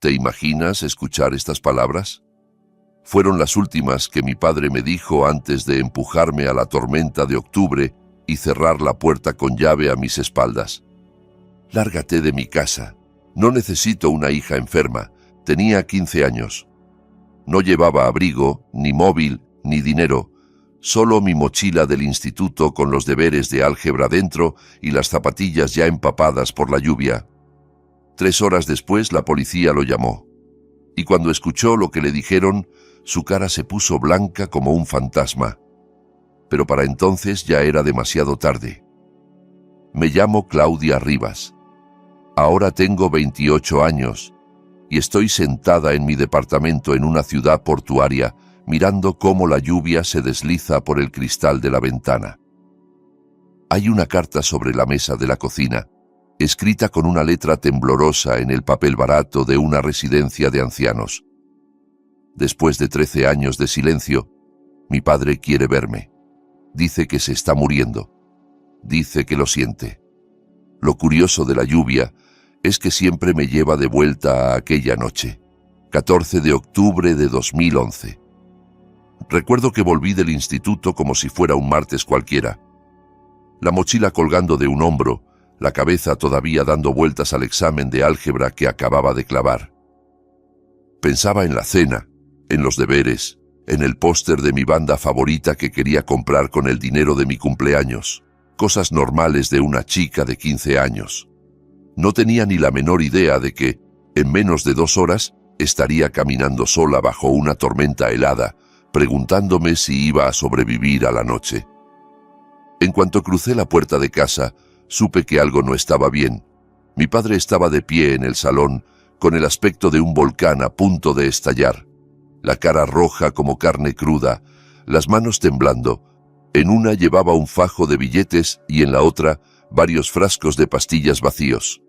¿Te imaginas escuchar estas palabras? Fueron las últimas que mi padre me dijo antes de empujarme a la tormenta de octubre y cerrar la puerta con llave a mis espaldas. Lárgate de mi casa. No necesito una hija enferma. Tenía 15 años. No llevaba abrigo, ni móvil, ni dinero. Solo mi mochila del instituto con los deberes de álgebra dentro y las zapatillas ya empapadas por la lluvia. 3 horas después la policía lo llamó. Y cuando escuchó lo que le dijeron, su cara se puso blanca como un fantasma. Pero para entonces ya era demasiado tarde. Me llamo Claudia Rivas. Ahora tengo 28 años y estoy sentada en mi departamento en una ciudad portuaria mirando cómo la lluvia se desliza por el cristal de la ventana. Hay una carta sobre la mesa de la cocina, escrita con una letra temblorosa en el papel barato de una residencia de ancianos. Después de 13 años de silencio, mi padre quiere verme. Dice que se está muriendo. Dice que lo siente. Lo curioso de la lluvia es que siempre me lleva de vuelta a aquella noche, 14 de octubre de 2011. Recuerdo que volví del instituto como si fuera un martes cualquiera. La mochila colgando de un hombro, la cabeza todavía dando vueltas al examen de álgebra que acababa de clavar. Pensaba en la cena, en los deberes, en el póster de mi banda favorita que quería comprar con el dinero de mi cumpleaños, cosas normales de una chica de 15 años. No tenía ni la menor idea de que, en menos de 2 horas, estaría caminando sola bajo una tormenta helada, preguntándome si iba a sobrevivir a la noche. En cuanto crucé la puerta de casa, supe que algo no estaba bien. Mi padre estaba de pie en el salón, con el aspecto de un volcán a punto de estallar, la cara roja como carne cruda, las manos temblando. En una llevaba un fajo de billetes y en la otra varios frascos de pastillas vacíos.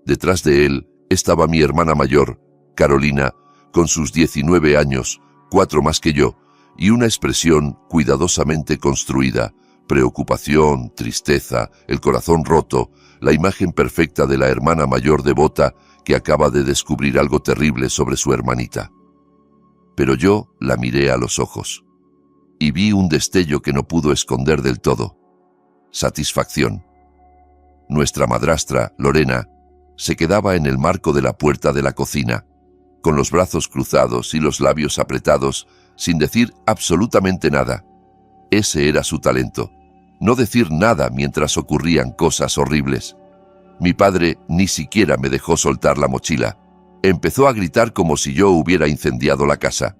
Detrás de él estaba mi hermana mayor, Carolina, con sus 19 años, 4 más que yo, y una expresión cuidadosamente construida, preocupación, tristeza, el corazón roto, la imagen perfecta de la hermana mayor devota que acaba de descubrir algo terrible sobre su hermanita. Pero yo la miré a los ojos y vi un destello que no pudo esconder del todo. Satisfacción. Nuestra madrastra, Lorena, se quedaba en el marco de la puerta de la cocina, con los brazos cruzados y los labios apretados, sin decir absolutamente nada. Ese era su talento, no decir nada mientras ocurrían cosas horribles. Mi padre ni siquiera me dejó soltar la mochila. Empezó a gritar como si yo hubiera incendiado la casa.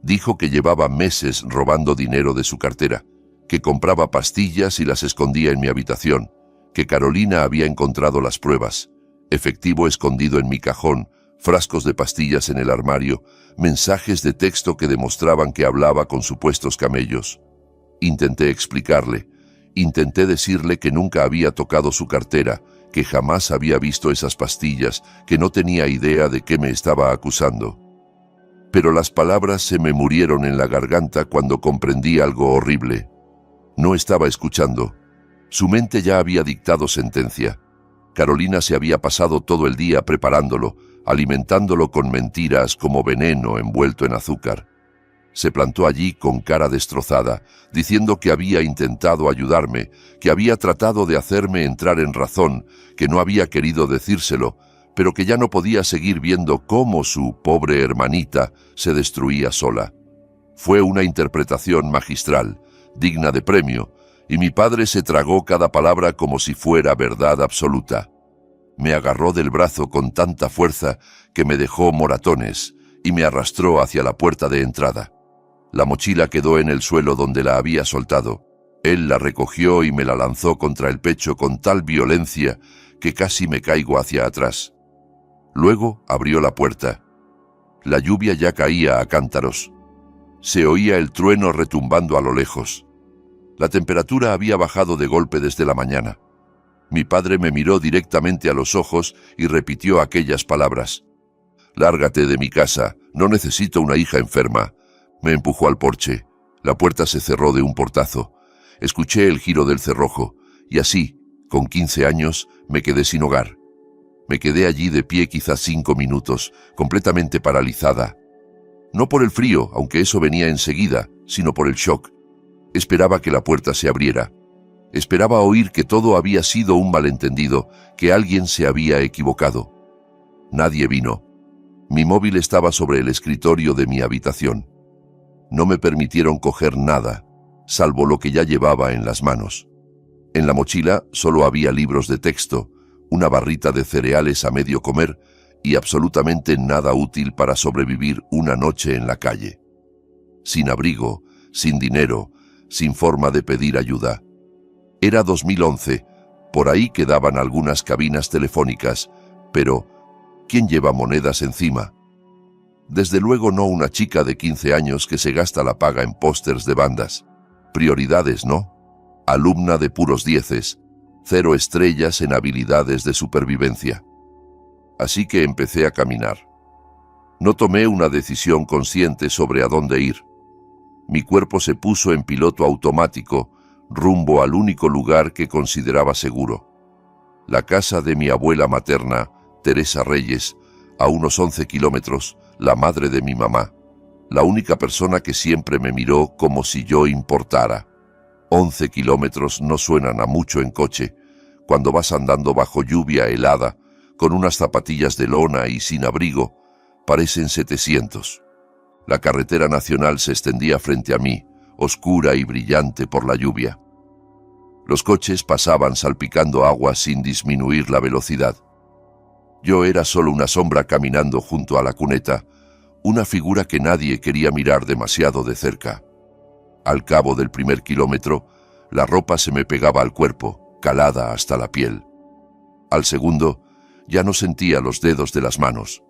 Dijo que llevaba meses robando dinero de su cartera, que compraba pastillas y las escondía en mi habitación, que Carolina había encontrado las pruebas, efectivo escondido en mi cajón, frascos de pastillas en el armario, mensajes de texto que demostraban que hablaba con supuestos camellos. Intenté explicarle, intenté decirle que nunca había tocado su cartera, que jamás había visto esas pastillas, que no tenía idea de qué me estaba acusando. Pero las palabras se me murieron en la garganta cuando comprendí algo horrible. No estaba escuchando. Su mente ya había dictado sentencia. Carolina se había pasado todo el día preparándolo, alimentándolo con mentiras como veneno envuelto en azúcar. Se plantó allí con cara destrozada, diciendo que había intentado ayudarme, que había tratado de hacerme entrar en razón, que no había querido decírselo, pero que ya no podía seguir viendo cómo su pobre hermanita se destruía sola. Fue una interpretación magistral, digna de premio, y mi padre se tragó cada palabra como si fuera verdad absoluta. Me agarró del brazo con tanta fuerza que me dejó moratones y me arrastró hacia la puerta de entrada. La mochila quedó en el suelo donde la había soltado. Él la recogió y me la lanzó contra el pecho con tal violencia que casi me caigo hacia atrás. Luego abrió la puerta. La lluvia ya caía a cántaros. Se oía el trueno retumbando a lo lejos. La temperatura había bajado de golpe desde la mañana. Mi padre me miró directamente a los ojos y repitió aquellas palabras. «Lárgate de mi casa, no necesito una hija enferma». Me empujó al porche. La puerta se cerró de un portazo. Escuché el giro del cerrojo, y así, con 15 años, me quedé sin hogar. Me quedé allí de pie quizás 5 minutos, completamente paralizada. No por el frío, aunque eso venía enseguida, sino por el shock. Esperaba que la puerta se abriera. Esperaba oír que todo había sido un malentendido, que alguien se había equivocado. Nadie vino. Mi móvil estaba sobre el escritorio de mi habitación. No me permitieron coger nada, salvo lo que ya llevaba en las manos. En la mochila solo había libros de texto, una barrita de cereales a medio comer y absolutamente nada útil para sobrevivir una noche en la calle. Sin abrigo, sin dinero, sin forma de pedir ayuda. Era 2011, por ahí quedaban algunas cabinas telefónicas, pero ¿quién lleva monedas encima? Desde luego no una chica de 15 años que se gasta la paga en pósters de bandas. Prioridades, ¿no? Alumna de puros dieces, 0 estrellas en habilidades de supervivencia. Así que empecé a caminar. No tomé una decisión consciente sobre a dónde ir. Mi cuerpo se puso en piloto automático, rumbo al único lugar que consideraba seguro. La casa de mi abuela materna, Teresa Reyes, a unos 11 kilómetros, la madre de mi mamá, la única persona que siempre me miró como si yo importara. 11 kilómetros no suenan a mucho en coche, cuando vas andando bajo lluvia helada, con unas zapatillas de lona y sin abrigo, parecen 700. La carretera nacional se extendía frente a mí, oscura y brillante por la lluvia. Los coches pasaban salpicando agua sin disminuir la velocidad. Yo era solo una sombra caminando junto a la cuneta, una figura que nadie quería mirar demasiado de cerca. Al cabo del primer kilómetro, la ropa se me pegaba al cuerpo, calada hasta la piel. Al segundo, ya no sentía los dedos de las manos.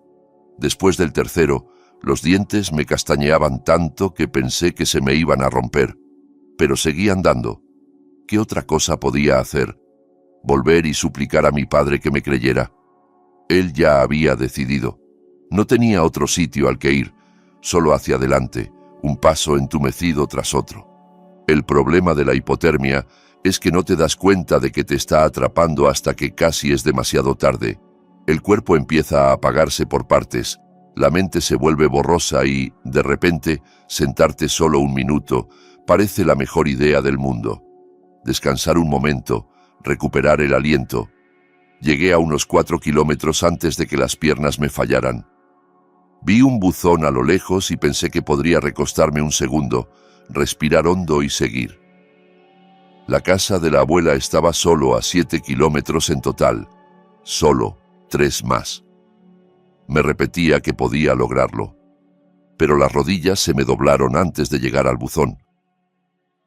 Después del tercero, los dientes me castañeaban tanto que pensé que se me iban a romper. Pero seguí andando. ¿Qué otra cosa podía hacer? ¿Volver y suplicar a mi padre que me creyera? Él ya había decidido. No tenía otro sitio al que ir, solo hacia adelante, un paso entumecido tras otro. El problema de la hipotermia es que no te das cuenta de que te está atrapando hasta que casi es demasiado tarde. El cuerpo empieza a apagarse por partes, la mente se vuelve borrosa y, de repente, sentarte solo un minuto parece la mejor idea del mundo. Descansar un momento, recuperar el aliento. Llegué a unos 4 kilómetros antes de que las piernas me fallaran. Vi un buzón a lo lejos y pensé que podría recostarme un segundo, respirar hondo y seguir. La casa de la abuela estaba solo a 7 kilómetros en total. Solo 3 más. Me repetía que podía lograrlo. Pero las rodillas se me doblaron antes de llegar al buzón.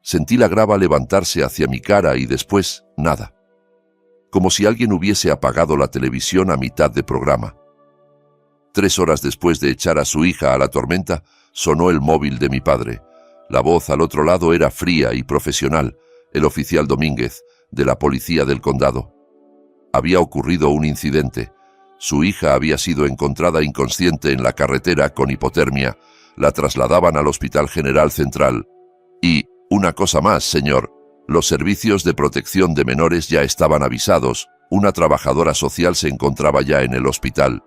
Sentí la grava levantarse hacia mi cara y después nada. Como si alguien hubiese apagado la televisión a mitad de programa. 3 horas después de echar a su hija a la tormenta, sonó el móvil de mi padre. La voz al otro lado era fría y profesional, el oficial Domínguez, de la policía del condado. Había ocurrido un incidente. Su hija había sido encontrada inconsciente en la carretera con hipotermia. La trasladaban al Hospital General Central. Y, una cosa más, señor, los servicios de protección de menores ya estaban avisados. Una trabajadora social se encontraba ya en el hospital.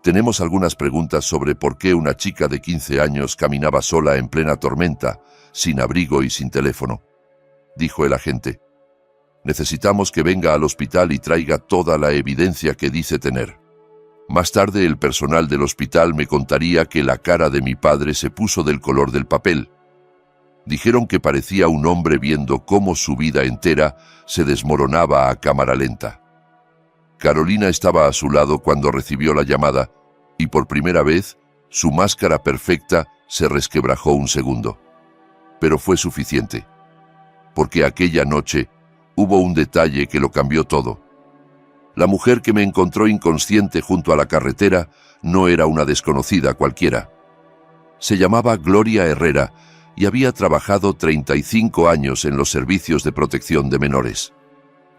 Tenemos algunas preguntas sobre por qué una chica de 15 años caminaba sola en plena tormenta, sin abrigo y sin teléfono, dijo el agente. Necesitamos que venga al hospital y traiga toda la evidencia que dice tener. Más tarde el personal del hospital me contaría que la cara de mi padre se puso del color del papel. Dijeron que parecía un hombre viendo cómo su vida entera se desmoronaba a cámara lenta. Carolina estaba a su lado cuando recibió la llamada y por primera vez su máscara perfecta se resquebrajó un segundo. Pero fue suficiente, porque aquella noche hubo un detalle que lo cambió todo. La mujer que me encontró inconsciente junto a la carretera no era una desconocida cualquiera. Se llamaba Gloria Herrera y había trabajado 35 años en los servicios de protección de menores.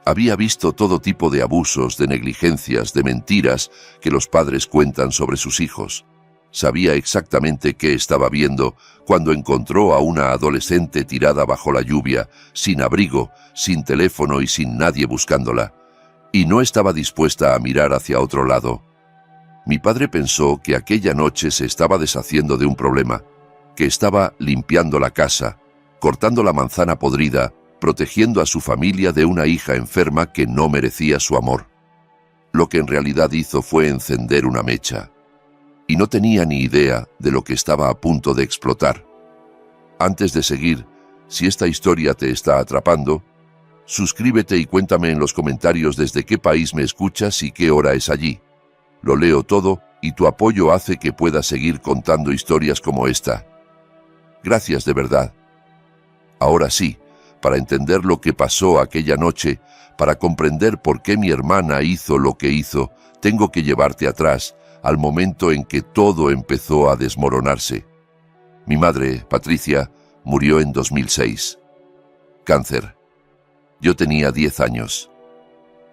Había visto todo tipo de abusos, de negligencias, de mentiras que los padres cuentan sobre sus hijos. Sabía exactamente qué estaba viendo cuando encontró a una adolescente tirada bajo la lluvia, sin abrigo, sin teléfono y sin nadie buscándola. y no estaba dispuesta a mirar hacia otro lado. Mi padre pensó que aquella noche se estaba deshaciendo de un problema, que estaba limpiando la casa, cortando la manzana podrida, protegiendo a su familia de una hija enferma que no merecía su amor. Lo que en realidad hizo fue encender una mecha, y no tenía ni idea de lo que estaba a punto de explotar. Antes de seguir, si esta historia te está atrapando, suscríbete y cuéntame en los comentarios desde qué país me escuchas y qué hora es allí. Lo leo todo y tu apoyo hace que pueda seguir contando historias como esta. Gracias de verdad. Ahora sí, para entender lo que pasó aquella noche, para comprender por qué mi hermana hizo lo que hizo, tengo que llevarte atrás, al momento en que todo empezó a desmoronarse. Mi madre, Patricia, murió en 2006. Cáncer. Yo tenía 10 años.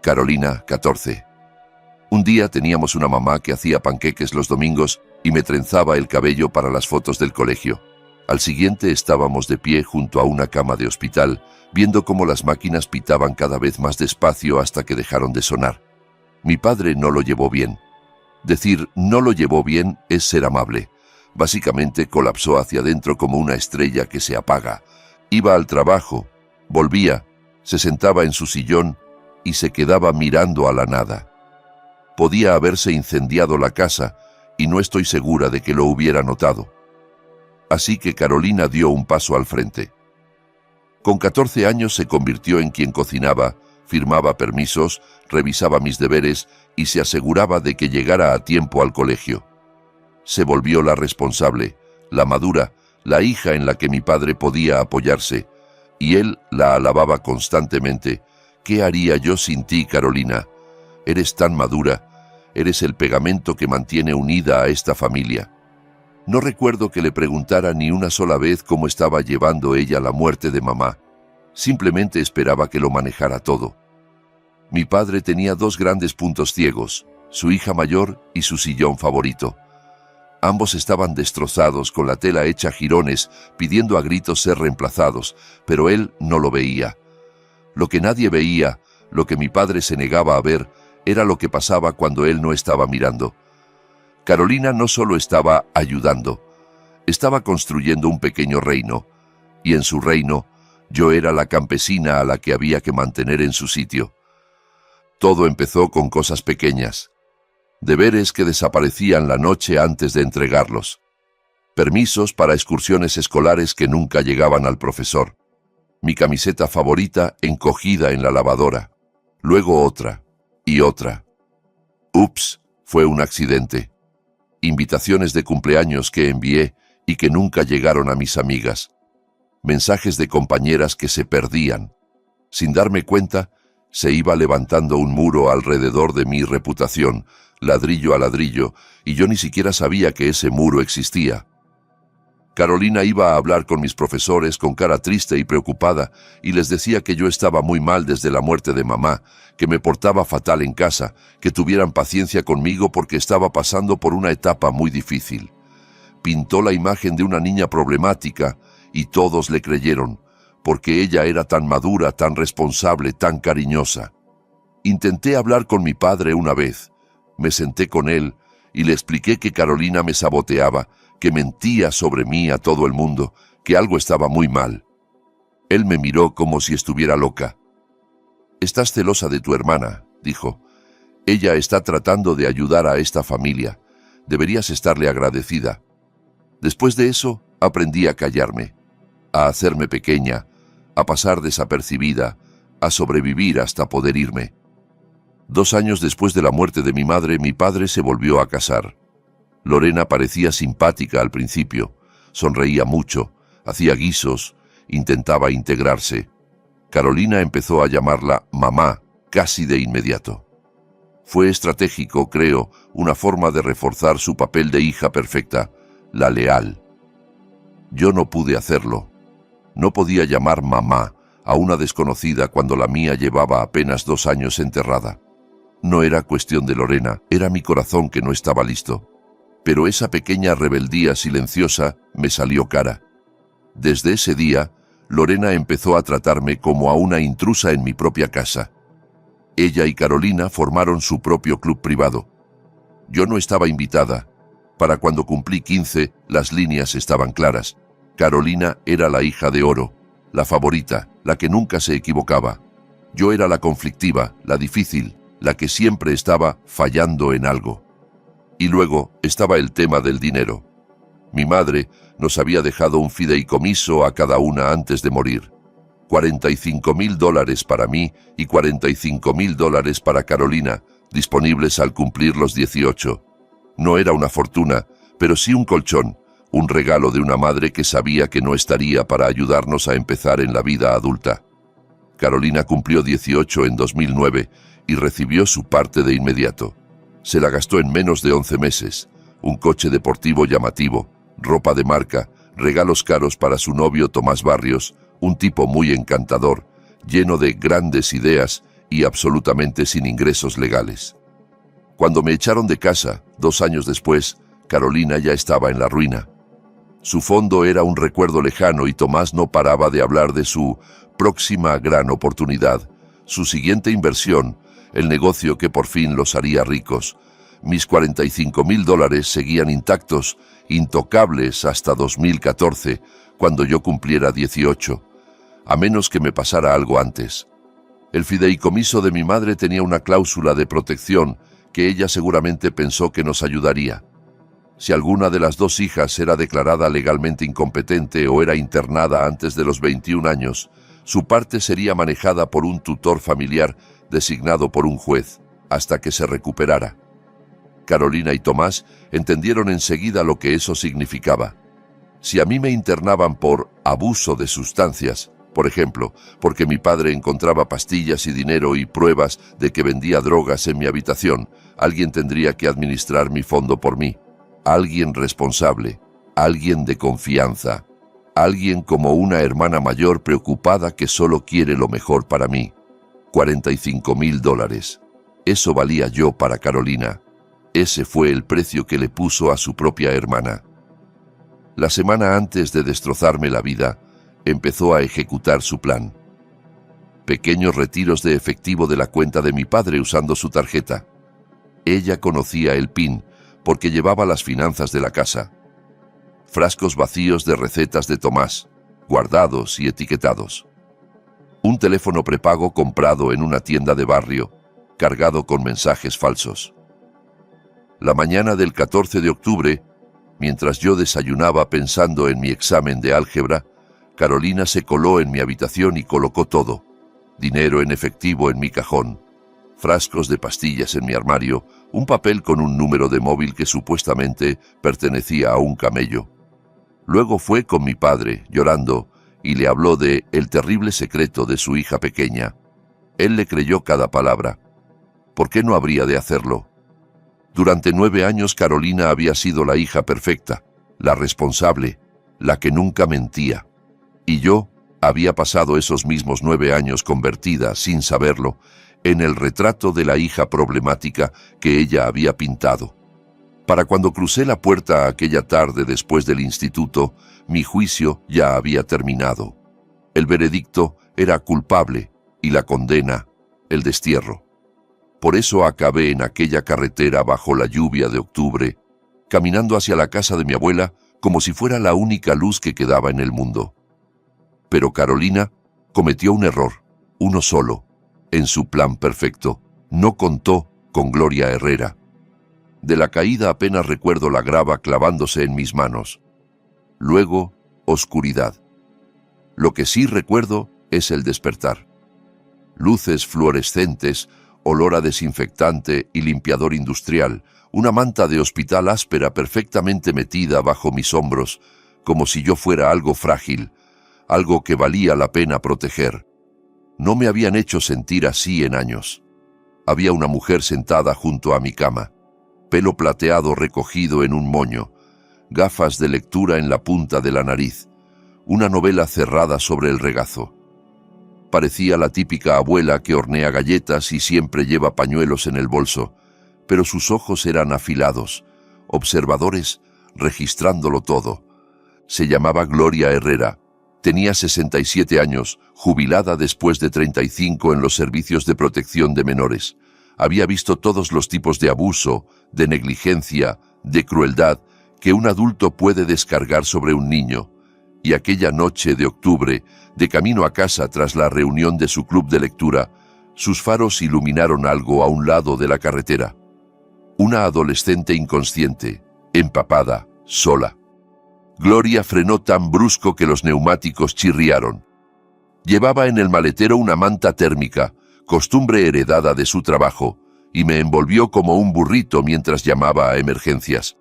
Carolina, 14. Un día teníamos una mamá que hacía panqueques los domingos y me trenzaba el cabello para las fotos del colegio. Al siguiente estábamos de pie junto a una cama de hospital, viendo cómo las máquinas pitaban cada vez más despacio hasta que dejaron de sonar. Mi padre no lo llevó bien. Decir no lo llevó bien es ser amable. Básicamente colapsó hacia adentro como una estrella que se apaga. Iba al trabajo, volvía, se sentaba en su sillón y se quedaba mirando a la nada. Podía haberse incendiado la casa y no estoy segura de que lo hubiera notado. Así que Carolina dio un paso al frente. Con 14 años se convirtió en quien cocinaba, firmaba permisos, revisaba mis deberes y se aseguraba de que llegara a tiempo al colegio. Se volvió la responsable, la madura, la hija en la que mi padre podía apoyarse, y él la alababa constantemente. ¿Qué haría yo sin ti, Carolina? Eres tan madura, eres el pegamento que mantiene unida a esta familia. No recuerdo que le preguntara ni una sola vez cómo estaba llevando ella la muerte de mamá. Simplemente esperaba que lo manejara todo. Mi padre tenía 2 grandes puntos ciegos, su hija mayor y su sillón favorito. Ambos estaban destrozados, con la tela hecha jirones, pidiendo a gritos ser reemplazados, pero él no lo veía. Lo que nadie veía, lo que mi padre se negaba a ver, era lo que pasaba cuando él no estaba mirando. Carolina no solo estaba ayudando, estaba construyendo un pequeño reino, y en su reino yo era la campesina a la que había que mantener en su sitio. Todo empezó con cosas pequeñas, deberes que desaparecían la noche antes de entregarlos, permisos para excursiones escolares que nunca llegaban al profesor, mi camiseta favorita encogida en la lavadora, luego otra y otra. Ups, fue un accidente. Invitaciones de cumpleaños que envié y que nunca llegaron a mis amigas. Mensajes de compañeras que se perdían. Sin darme cuenta, se iba levantando un muro alrededor de mi reputación, ladrillo a ladrillo, y yo ni siquiera sabía que ese muro existía. Carolina iba a hablar con mis profesores con cara triste y preocupada, y les decía que yo estaba muy mal desde la muerte de mamá, que me portaba fatal en casa, que tuvieran paciencia conmigo porque estaba pasando por una etapa muy difícil. Pintó la imagen de una niña problemática, y todos le creyeron, porque ella era tan madura, tan responsable, tan cariñosa. Intenté hablar con mi padre una vez. Me senté con él y le expliqué que Carolina me saboteaba, que mentía sobre mí a todo el mundo, que algo estaba muy mal. Él me miró como si estuviera loca. «Estás celosa de tu hermana», dijo. «Ella está tratando de ayudar a esta familia. Deberías estarle agradecida». Después de eso, aprendí a callarme, a hacerme pequeña, a pasar desapercibida, a sobrevivir hasta poder irme. 2 años después de la muerte de mi madre, mi padre se volvió a casar. Lorena parecía simpática al principio, sonreía mucho, hacía guisos, intentaba integrarse. Carolina empezó a llamarla mamá casi de inmediato. Fue estratégico, creo, una forma de reforzar su papel de hija perfecta, la leal. Yo no pude hacerlo. No podía llamar mamá a una desconocida cuando la mía llevaba apenas 2 años enterrada. No era cuestión de Lorena, era mi corazón que no estaba listo. Pero esa pequeña rebeldía silenciosa me salió cara. Desde ese día, Lorena empezó a tratarme como a una intrusa en mi propia casa. Ella y Carolina formaron su propio club privado. Yo no estaba invitada. Para cuando cumplí 15, las líneas estaban claras. Carolina era la hija de oro, la favorita, la que nunca se equivocaba. Yo era la conflictiva, la difícil, la que siempre estaba fallando en algo. Y luego estaba el tema del dinero. Mi madre nos había dejado un fideicomiso a cada una antes de morir. $45,000 para mí y $45,000 para Carolina, disponibles al cumplir los 18. No era una fortuna, pero sí un colchón, un regalo de una madre que sabía que no estaría para ayudarnos a empezar en la vida adulta. Carolina cumplió 18 en 2009 y recibió su parte de inmediato. Se la gastó en menos de 11 meses, un coche deportivo llamativo, ropa de marca, regalos caros para su novio Tomás Barrios, un tipo muy encantador, lleno de grandes ideas y absolutamente sin ingresos legales. Cuando me echaron de casa, 2 años después, Carolina ya estaba en la ruina. Su fondo era un recuerdo lejano y Tomás no paraba de hablar de su próxima gran oportunidad, su siguiente inversión, el negocio que por fin los haría ricos. Mis $45,000 seguían intactos, intocables hasta 2014, cuando yo cumpliera 18, a menos que me pasara algo antes. El fideicomiso de mi madre tenía una cláusula de protección que ella seguramente pensó que nos ayudaría. Si alguna de las 2 hijas era declarada legalmente incompetente o era internada antes de los 21 años, su parte sería manejada por un tutor familiar designado por un juez, hasta que se recuperara. Carolina y Tomás entendieron enseguida lo que eso significaba. Si a mí me internaban por abuso de sustancias, por ejemplo, porque mi padre encontraba pastillas y dinero y pruebas de que vendía drogas en mi habitación, alguien tendría que administrar mi fondo por mí. Alguien responsable, alguien de confianza, alguien como una hermana mayor preocupada que solo quiere lo mejor para mí. $45,000. Eso valía yo para Carolina. Ese fue el precio que le puso a su propia hermana. La semana antes de destrozarme la vida, empezó a ejecutar su plan. Pequeños retiros de efectivo de la cuenta de mi padre usando su tarjeta. Ella conocía el PIN porque llevaba las finanzas de la casa. Frascos vacíos de recetas de Tomás, guardados y etiquetados. Un teléfono prepago comprado en una tienda de barrio, cargado con mensajes falsos. La mañana del 14 de octubre, mientras yo desayunaba pensando en mi examen de álgebra, Carolina se coló en mi habitación y colocó todo. Dinero en efectivo en mi cajón, frascos de pastillas en mi armario, un papel con un número de móvil que supuestamente pertenecía a un camello. Luego fue con mi padre, llorando, y le habló de el terrible secreto de su hija pequeña. Él le creyó cada palabra. ¿Por qué no habría de hacerlo? Durante 9 años Carolina había sido la hija perfecta, la responsable, la que nunca mentía. Y yo había pasado esos mismos 9 años convertida, sin saberlo, en el retrato de la hija problemática que ella había pintado. Para cuando crucé la puerta aquella tarde después del instituto, mi juicio ya había terminado. El veredicto era culpable y la condena, el destierro. Por eso acabé en aquella carretera bajo la lluvia de octubre, caminando hacia la casa de mi abuela como si fuera la única luz que quedaba en el mundo. Pero Carolina cometió un error, uno solo. En su plan perfecto, no contó con Gloria Herrera. De la caída apenas recuerdo la grava clavándose en mis manos. Luego, oscuridad. Lo que sí recuerdo es el despertar. Luces fluorescentes, olor a desinfectante y limpiador industrial, una manta de hospital áspera perfectamente metida bajo mis hombros, como si yo fuera algo frágil, algo que valía la pena proteger. No me habían hecho sentir así en años. Había una mujer sentada junto a mi cama, pelo plateado recogido en un moño, gafas de lectura en la punta de la nariz, una novela cerrada sobre el regazo. Parecía la típica abuela que hornea galletas y siempre lleva pañuelos en el bolso, pero sus ojos eran afilados, observadores, registrándolo todo. Se llamaba Gloria Herrera, Tenía 67 años, jubilada después de 35 en los servicios de protección de menores. Había visto todos los tipos de abuso, de negligencia, de crueldad que un adulto puede descargar sobre un niño. Y aquella noche de octubre, de camino a casa tras la reunión de su club de lectura, sus faros iluminaron algo a un lado de la carretera. Una adolescente inconsciente, empapada, sola. Gloria frenó tan brusco que los neumáticos chirriaron. Llevaba en el maletero una manta térmica, costumbre heredada de su trabajo, y me envolvió como un burrito mientras llamaba a emergencias.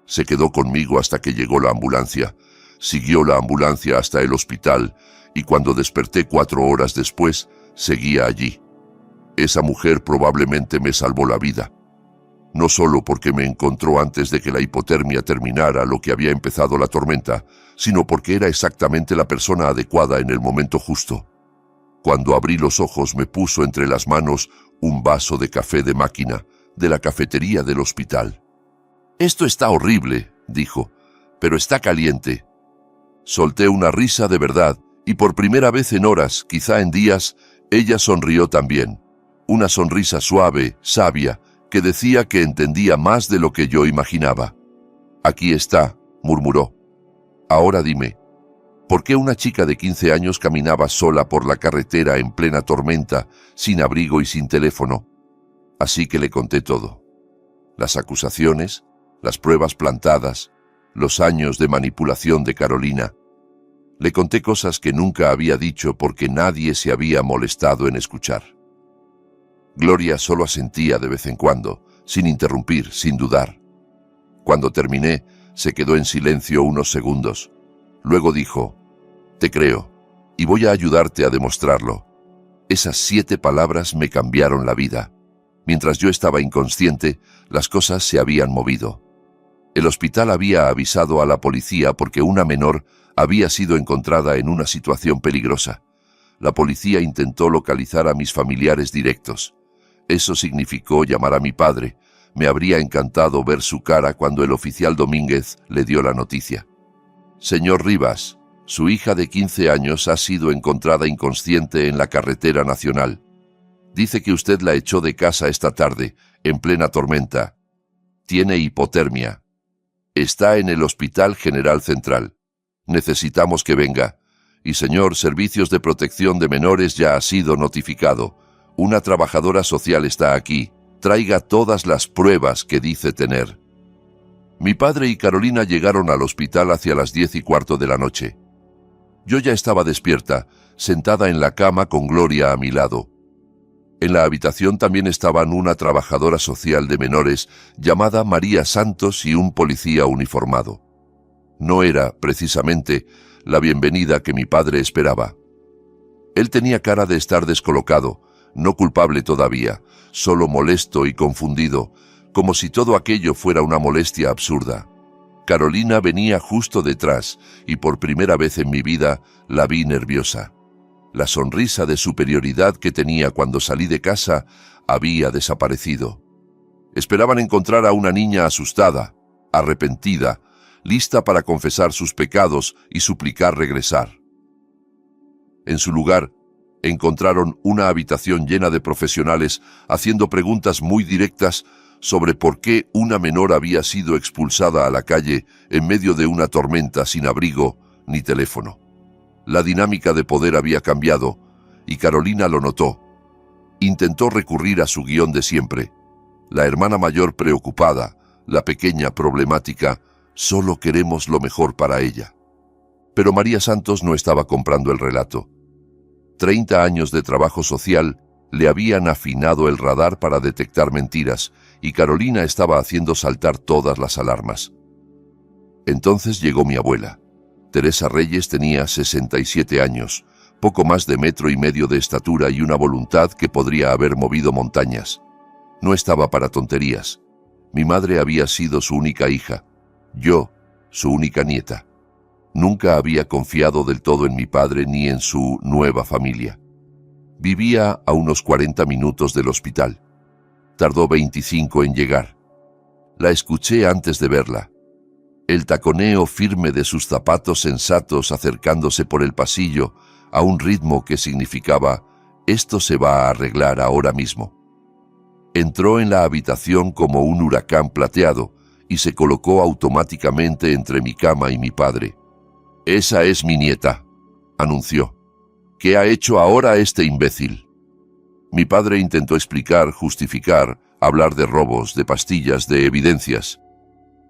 Se quedó conmigo hasta que llegó la ambulancia. Siguió la ambulancia hasta el hospital, y cuando desperté 4 horas después, seguía allí. Esa mujer probablemente me salvó la vida. No solo porque me encontró antes de que la hipotermia terminara lo que había empezado la tormenta, sino porque era exactamente la persona adecuada en el momento justo. Cuando abrí los ojos me puso entre las manos un vaso de café de máquina, de la cafetería del hospital. «Esto está horrible», dijo, «pero está caliente». Solté una risa de verdad, y por primera vez en horas, quizá en días, ella sonrió también. Una sonrisa suave, sabia, que decía que entendía más de lo que yo imaginaba. «Aquí está», murmuró. «Ahora dime, ¿por qué una chica de 15 años caminaba sola por la carretera en plena tormenta, sin abrigo y sin teléfono?» Así que le conté todo. Las acusaciones, las pruebas plantadas, los años de manipulación de Carolina. Le conté cosas que nunca había dicho porque nadie se había molestado en escuchar. Gloria solo asentía de vez en cuando, sin interrumpir, sin dudar. Cuando terminé, se quedó en silencio unos segundos. Luego dijo, «Te creo, y voy a ayudarte a demostrarlo». Esas 7 palabras me cambiaron la vida. Mientras yo estaba inconsciente, las cosas se habían movido. El hospital había avisado a la policía porque una menor había sido encontrada en una situación peligrosa. La policía intentó localizar a mis familiares directos. Eso significó llamar a mi padre. Me habría encantado ver su cara cuando el oficial Domínguez le dio la noticia. «Señor Rivas, su hija de 15 años ha sido encontrada inconsciente en la carretera nacional. Dice que usted la echó de casa esta tarde, en plena tormenta. Tiene hipotermia. Está en el Hospital General Central. Necesitamos que venga. Y señor, Servicios de Protección de Menores ya ha sido notificado. Una trabajadora social está aquí. Traiga todas las pruebas que dice tener». Mi padre y Carolina llegaron al hospital hacia las 10:15 de la noche. Yo ya estaba despierta, sentada en la cama con Gloria a mi lado. En la habitación también estaban una trabajadora social de menores llamada María Santos y un policía uniformado. No era, precisamente, la bienvenida que mi padre esperaba. Él tenía cara de estar descolocado, no culpable todavía, solo molesto y confundido, como si todo aquello fuera una molestia absurda. Carolina venía justo detrás y por primera vez en mi vida la vi nerviosa. La sonrisa de superioridad que tenía cuando salí de casa había desaparecido. Esperaban encontrar a una niña asustada, arrepentida, lista para confesar sus pecados y suplicar regresar. En su lugar, encontraron una habitación llena de profesionales haciendo preguntas muy directas sobre por qué una menor había sido expulsada a la calle en medio de una tormenta sin abrigo ni teléfono. La dinámica de poder había cambiado, y Carolina lo notó. Intentó recurrir a su guión de siempre. La hermana mayor preocupada, la pequeña problemática, solo queremos lo mejor para ella. Pero María Santos no estaba comprando el relato. 30 años de trabajo social le habían afinado el radar para detectar mentiras, y Carolina estaba haciendo saltar todas las alarmas. Entonces llegó mi abuela. Teresa Reyes tenía 67 años, poco más de 1,5 metros de estatura y una voluntad que podría haber movido montañas. No estaba para tonterías. Mi madre había sido su única hija, yo, su única nieta. Nunca había confiado del todo en mi padre ni en su nueva familia. Vivía a unos 40 minutos del hospital. Tardó 25 en llegar. La escuché antes de verla. el taconeo firme de sus zapatos sensatos acercándose por el pasillo a un ritmo que significaba «esto se va a arreglar ahora mismo». Entró en la habitación como un huracán plateado y se colocó automáticamente entre mi cama y mi padre. «Esa es mi nieta», anunció. «¿Qué ha hecho ahora este imbécil?». Mi padre intentó explicar, justificar, hablar de robos, de pastillas, de evidencias.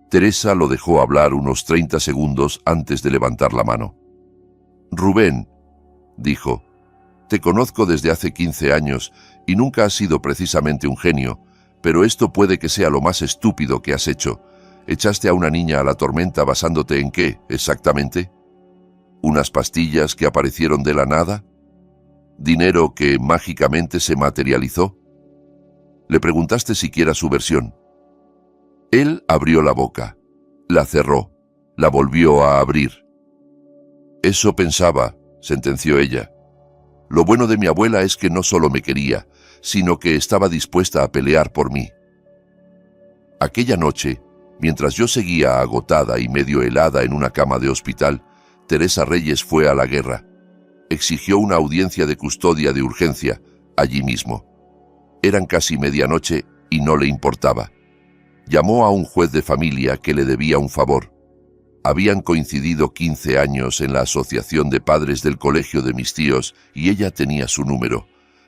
Teresa lo dejó hablar unos 30 segundos antes de levantar la mano. «Rubén», dijo, «te conozco desde hace 15 años y nunca has sido precisamente un genio, pero esto puede que sea lo más estúpido que has hecho. ¿Echaste a una niña a la tormenta basándote en qué, exactamente? ¿Unas pastillas que aparecieron de la nada? ¿Dinero que mágicamente se materializó? Le preguntaste siquiera su versión». Él abrió la boca, la cerró, la volvió a abrir. «Eso pensaba», sentenció ella. «Lo bueno de mi abuela es que no solo me quería, sino que estaba dispuesta a pelear por mí». Aquella noche, mientras yo seguía agotada y medio helada en una cama de hospital, Teresa Reyes fue a la guerra. Exigió una audiencia de custodia de urgencia, allí mismo. Eran casi medianoche y no le importaba. Llamó a un juez de familia que le debía un favor. Habían coincidido 15 años en la asociación de padres del colegio de mis tíos y ella tenía su número.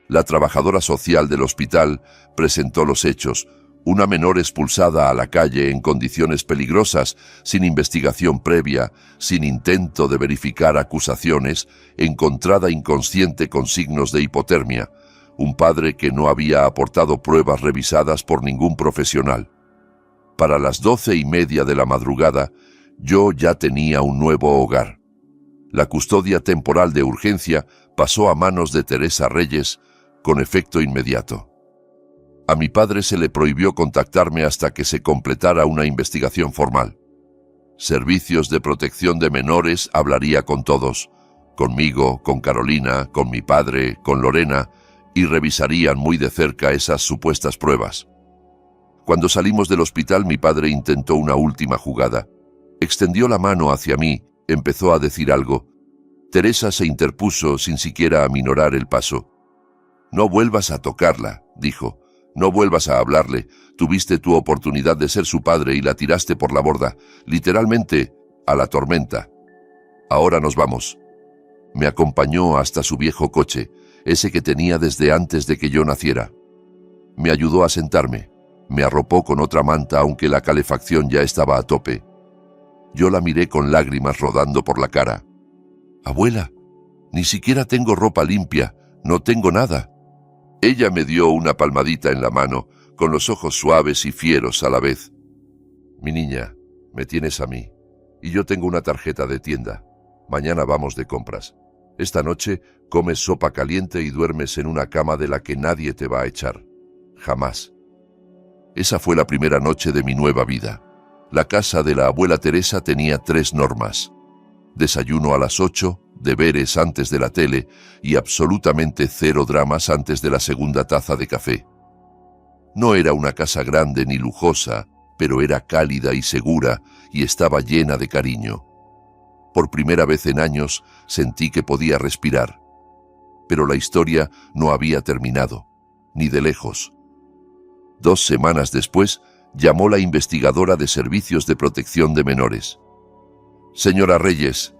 La trabajadora social del hospital presentó los hechos. Una menor expulsada a la calle en condiciones peligrosas, sin investigación previa, sin intento de verificar acusaciones, encontrada inconsciente con signos de hipotermia. Un padre que no había aportado pruebas revisadas por ningún profesional. Para las 12:30 de la madrugada, yo ya tenía un nuevo hogar. La custodia temporal de urgencia pasó a manos de Teresa Reyes con efecto inmediato. A mi padre se le prohibió contactarme hasta que se completara una investigación formal. Servicios de protección de menores hablaría con todos, conmigo, con Carolina, con mi padre, con Lorena, y revisarían muy de cerca esas supuestas pruebas. Cuando salimos del hospital, mi padre intentó una última jugada. Extendió la mano hacia mí, empezó a decir algo. Teresa se interpuso sin siquiera aminorar el paso. «No vuelvas a tocarla», dijo. «No vuelvas a hablarle. Tuviste tu oportunidad de ser su padre y la tiraste por la borda, literalmente, a la tormenta. Ahora nos vamos». Me acompañó hasta su viejo coche, ese que tenía desde antes de que yo naciera. Me ayudó a sentarme. Me arropó con otra manta, aunque la calefacción ya estaba a tope. Yo la miré con lágrimas rodando por la cara. «Abuela, ni siquiera tengo ropa limpia, no tengo nada». Ella me dio una palmadita en la mano, con los ojos suaves y fieros a la vez. «Mi niña, me tienes a mí, y yo tengo una tarjeta de tienda. Mañana vamos de compras. Esta noche comes sopa caliente y duermes en una cama de la que nadie te va a echar. Jamás». Esa fue la primera noche de mi nueva vida. La casa de la abuela Teresa tenía 3 normas. Desayuno a las 8, deberes antes de la tele y absolutamente 0 dramas antes de la segunda taza de café. No era una casa grande ni lujosa, pero era cálida y segura y estaba llena de cariño. Por primera vez en años sentí que podía respirar. Pero la historia no había terminado, ni de lejos. 2 semanas después, llamó la investigadora de Servicios de Protección de Menores. «Señora Reyes»,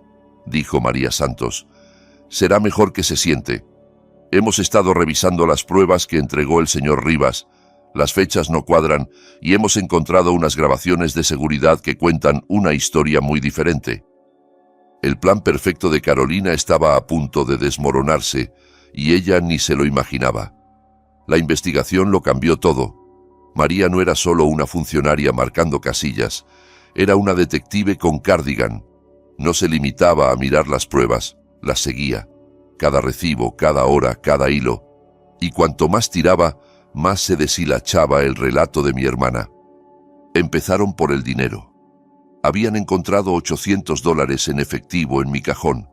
dijo María Santos, «será mejor que se siente. Hemos estado revisando las pruebas que entregó el señor Rivas. Las fechas no cuadran y hemos encontrado unas grabaciones de seguridad que cuentan una historia muy diferente». El plan perfecto de Carolina estaba a punto de desmoronarse y ella ni se lo imaginaba. La investigación lo cambió todo. María no era solo una funcionaria marcando casillas, era una detective con cardigan. No se limitaba a mirar las pruebas, las seguía. Cada recibo, cada hora, cada hilo. Y cuanto más tiraba, más se deshilachaba el relato de mi hermana. Empezaron por el dinero. Habían encontrado $800 en efectivo en mi cajón.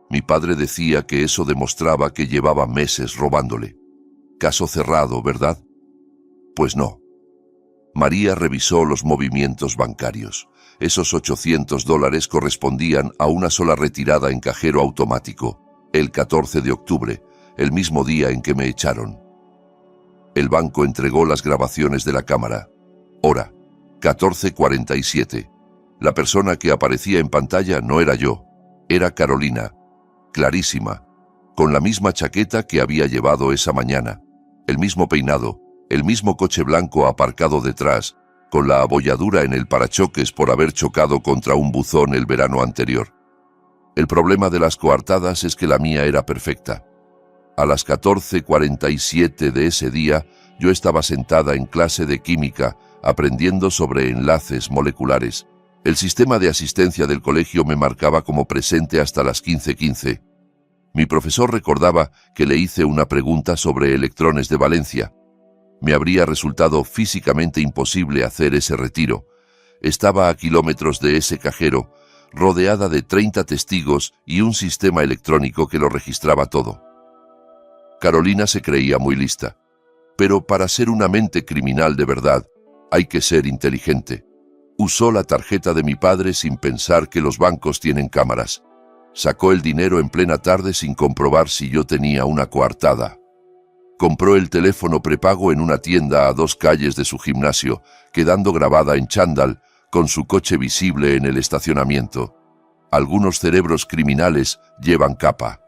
Mi padre decía que eso demostraba que llevaba meses robándole. Caso cerrado, ¿verdad? Pues no. María revisó los movimientos bancarios. Esos $800 correspondían a una sola retirada en cajero automático, el 14 de octubre, el mismo día en que me echaron. El banco entregó las grabaciones de la cámara. Hora, 14:47. La persona que aparecía en pantalla no era yo, era Carolina, clarísima, con la misma chaqueta que había llevado esa mañana, el mismo peinado, el mismo coche blanco aparcado detrás, con la abolladura en el parachoques por haber chocado contra un buzón el verano anterior. El problema de las coartadas es que la mía era perfecta. A las 14:47 de ese día, yo estaba sentada en clase de química, aprendiendo sobre enlaces moleculares. El sistema de asistencia del colegio me marcaba como presente hasta las 15:15. Mi profesor recordaba que le hice una pregunta sobre electrones de valencia. Me habría resultado físicamente imposible hacer ese retiro. Estaba a kilómetros de ese cajero, rodeada de 30 testigos y un sistema electrónico que lo registraba todo. Carolina se creía muy lista. Pero para ser una mente criminal de verdad, hay que ser inteligente. Usó la tarjeta de mi padre sin pensar que los bancos tienen cámaras. Sacó el dinero en plena tarde sin comprobar si yo tenía una coartada. Compró el teléfono prepago en una tienda a 2 calles de su gimnasio, quedando grabada en chándal, con su coche visible en el estacionamiento. Algunos cerebros criminales llevan capa.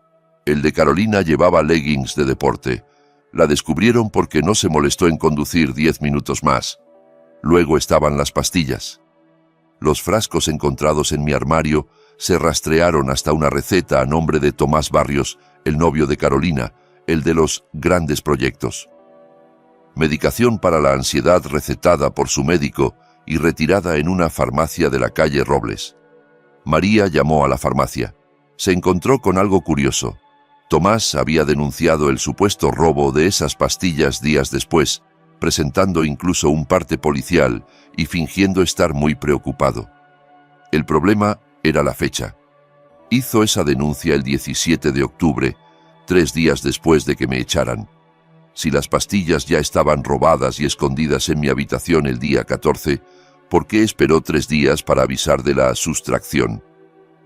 El de Carolina llevaba leggings de deporte. La descubrieron porque no se molestó en conducir 10 minutos más. Luego estaban las pastillas. Los frascos encontrados en mi armario se rastrearon hasta una receta a nombre de Tomás Barrios, el novio de Carolina, el de los grandes proyectos. Medicación para la ansiedad recetada por su médico y retirada en una farmacia de la calle Robles. María llamó a la farmacia. Se encontró con algo curioso. Tomás había denunciado el supuesto robo de esas pastillas días después, presentando incluso un parte policial y fingiendo estar muy preocupado. El problema era la fecha. Hizo esa denuncia el 17 de octubre, 3 días después de que me echaran. Si las pastillas ya estaban robadas y escondidas en mi habitación el día 14, ¿por qué esperó 3 días para avisar de la sustracción?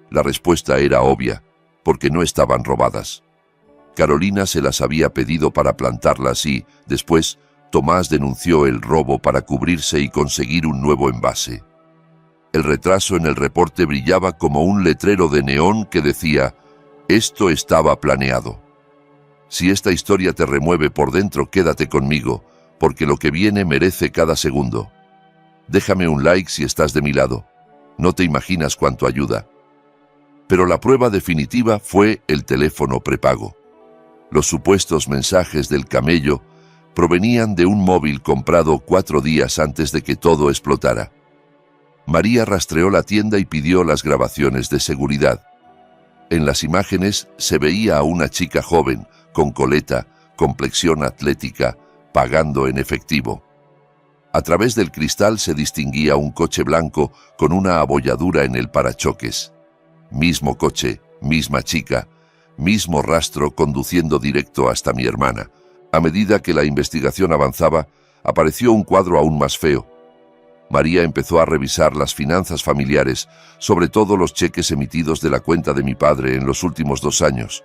La respuesta era obvia, porque no estaban robadas. Carolina se las había pedido para plantarlas y, después, Tomás denunció el robo para cubrirse y conseguir un nuevo envase. El retraso en el reporte brillaba como un letrero de neón que decía: «Esto estaba planeado». Si esta historia te remueve por dentro, quédate conmigo, porque lo que viene merece cada segundo. Déjame un like si estás de mi lado. No te imaginas cuánto ayuda. Pero la prueba definitiva fue el teléfono prepago. Los supuestos mensajes del camello provenían de un móvil comprado 4 días antes de que todo explotara. María rastreó la tienda y pidió las grabaciones de seguridad. En las imágenes se veía a una chica joven, con coleta, complexión atlética, pagando en efectivo. A través del cristal se distinguía un coche blanco con una abolladura en el parachoques. Mismo coche, misma chica, mismo rastro conduciendo directo hasta mi hermana. A medida que la investigación avanzaba, apareció un cuadro aún más feo. María empezó a revisar las finanzas familiares, sobre todo los cheques emitidos de la cuenta de mi padre en los últimos 2 años.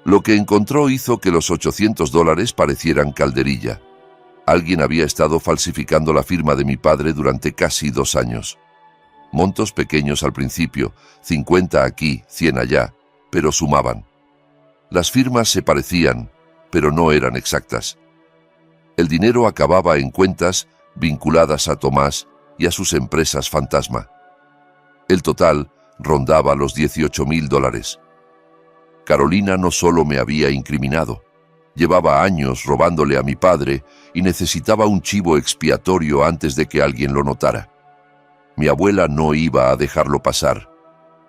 Lo que encontró hizo que los $800 parecieran calderilla. Alguien había estado falsificando la firma de mi padre durante casi 2 años. Montos pequeños al principio, 50 aquí, 100 allá, pero sumaban. Las firmas se parecían, pero no eran exactas. El dinero acababa en cuentas vinculadas a Tomás y a sus empresas fantasma. El total rondaba los $18,000. Carolina no solo me había incriminado, llevaba años robándole a mi padre y necesitaba un chivo expiatorio antes de que alguien lo notara. Mi abuela no iba a dejarlo pasar.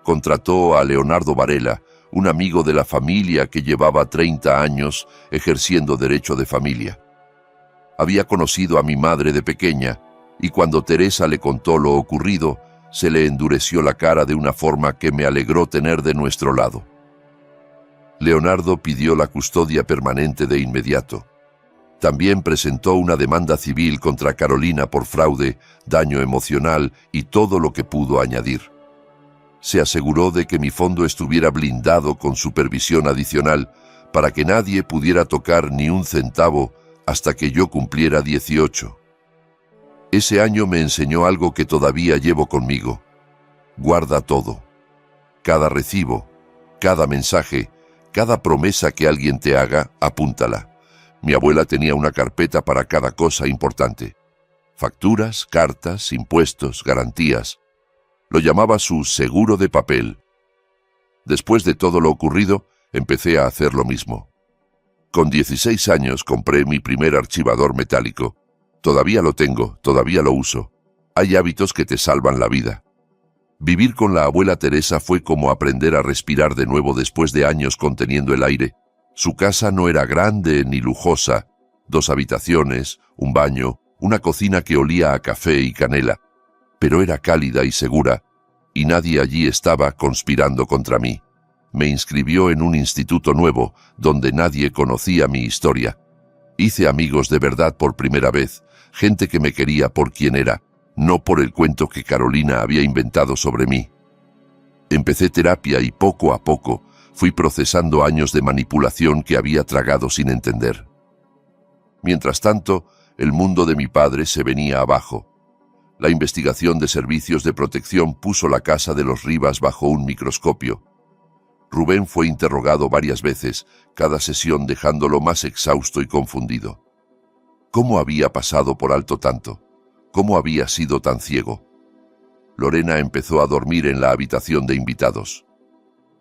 Contrató a Leonardo Varela, un amigo de la familia que llevaba 30 años ejerciendo derecho de familia. Había conocido a mi madre de pequeña, y cuando Teresa le contó lo ocurrido, se le endureció la cara de una forma que me alegró tener de nuestro lado. Leonardo pidió la custodia permanente de inmediato. También presentó una demanda civil contra Carolina por fraude, daño emocional y todo lo que pudo añadir. Se aseguró de que mi fondo estuviera blindado con supervisión adicional para que nadie pudiera tocar ni un centavo hasta que yo cumpliera 18. Ese año me enseñó algo que todavía llevo conmigo. Guarda todo. Cada recibo, cada mensaje, cada promesa que alguien te haga, apúntala. Mi abuela tenía una carpeta para cada cosa importante. Facturas, cartas, impuestos, garantías. Lo llamaba su seguro de papel. Después de todo lo ocurrido, empecé a hacer lo mismo. Con 16 años compré mi primer archivador metálico. Todavía lo tengo, todavía lo uso. Hay hábitos que te salvan la vida. Vivir con la abuela Teresa fue como aprender a respirar de nuevo después de años conteniendo el aire. Su casa no era grande ni lujosa, 2 habitaciones, un baño, una cocina que olía a café y canela, pero era cálida y segura, y nadie allí estaba conspirando contra mí. Me inscribió en un instituto nuevo, donde nadie conocía mi historia. Hice amigos de verdad por primera vez, gente que me quería por quien era, no por el cuento que Carolina había inventado sobre mí. Empecé terapia y poco a poco fui procesando años de manipulación que había tragado sin entender. Mientras tanto, el mundo de mi padre se venía abajo. La investigación de servicios de protección puso la casa de los Rivas bajo un microscopio. Rubén fue interrogado varias veces, cada sesión dejándolo más exhausto y confundido. ¿Cómo había pasado por alto tanto? ¿Cómo había sido tan ciego? Lorena empezó a dormir en la habitación de invitados.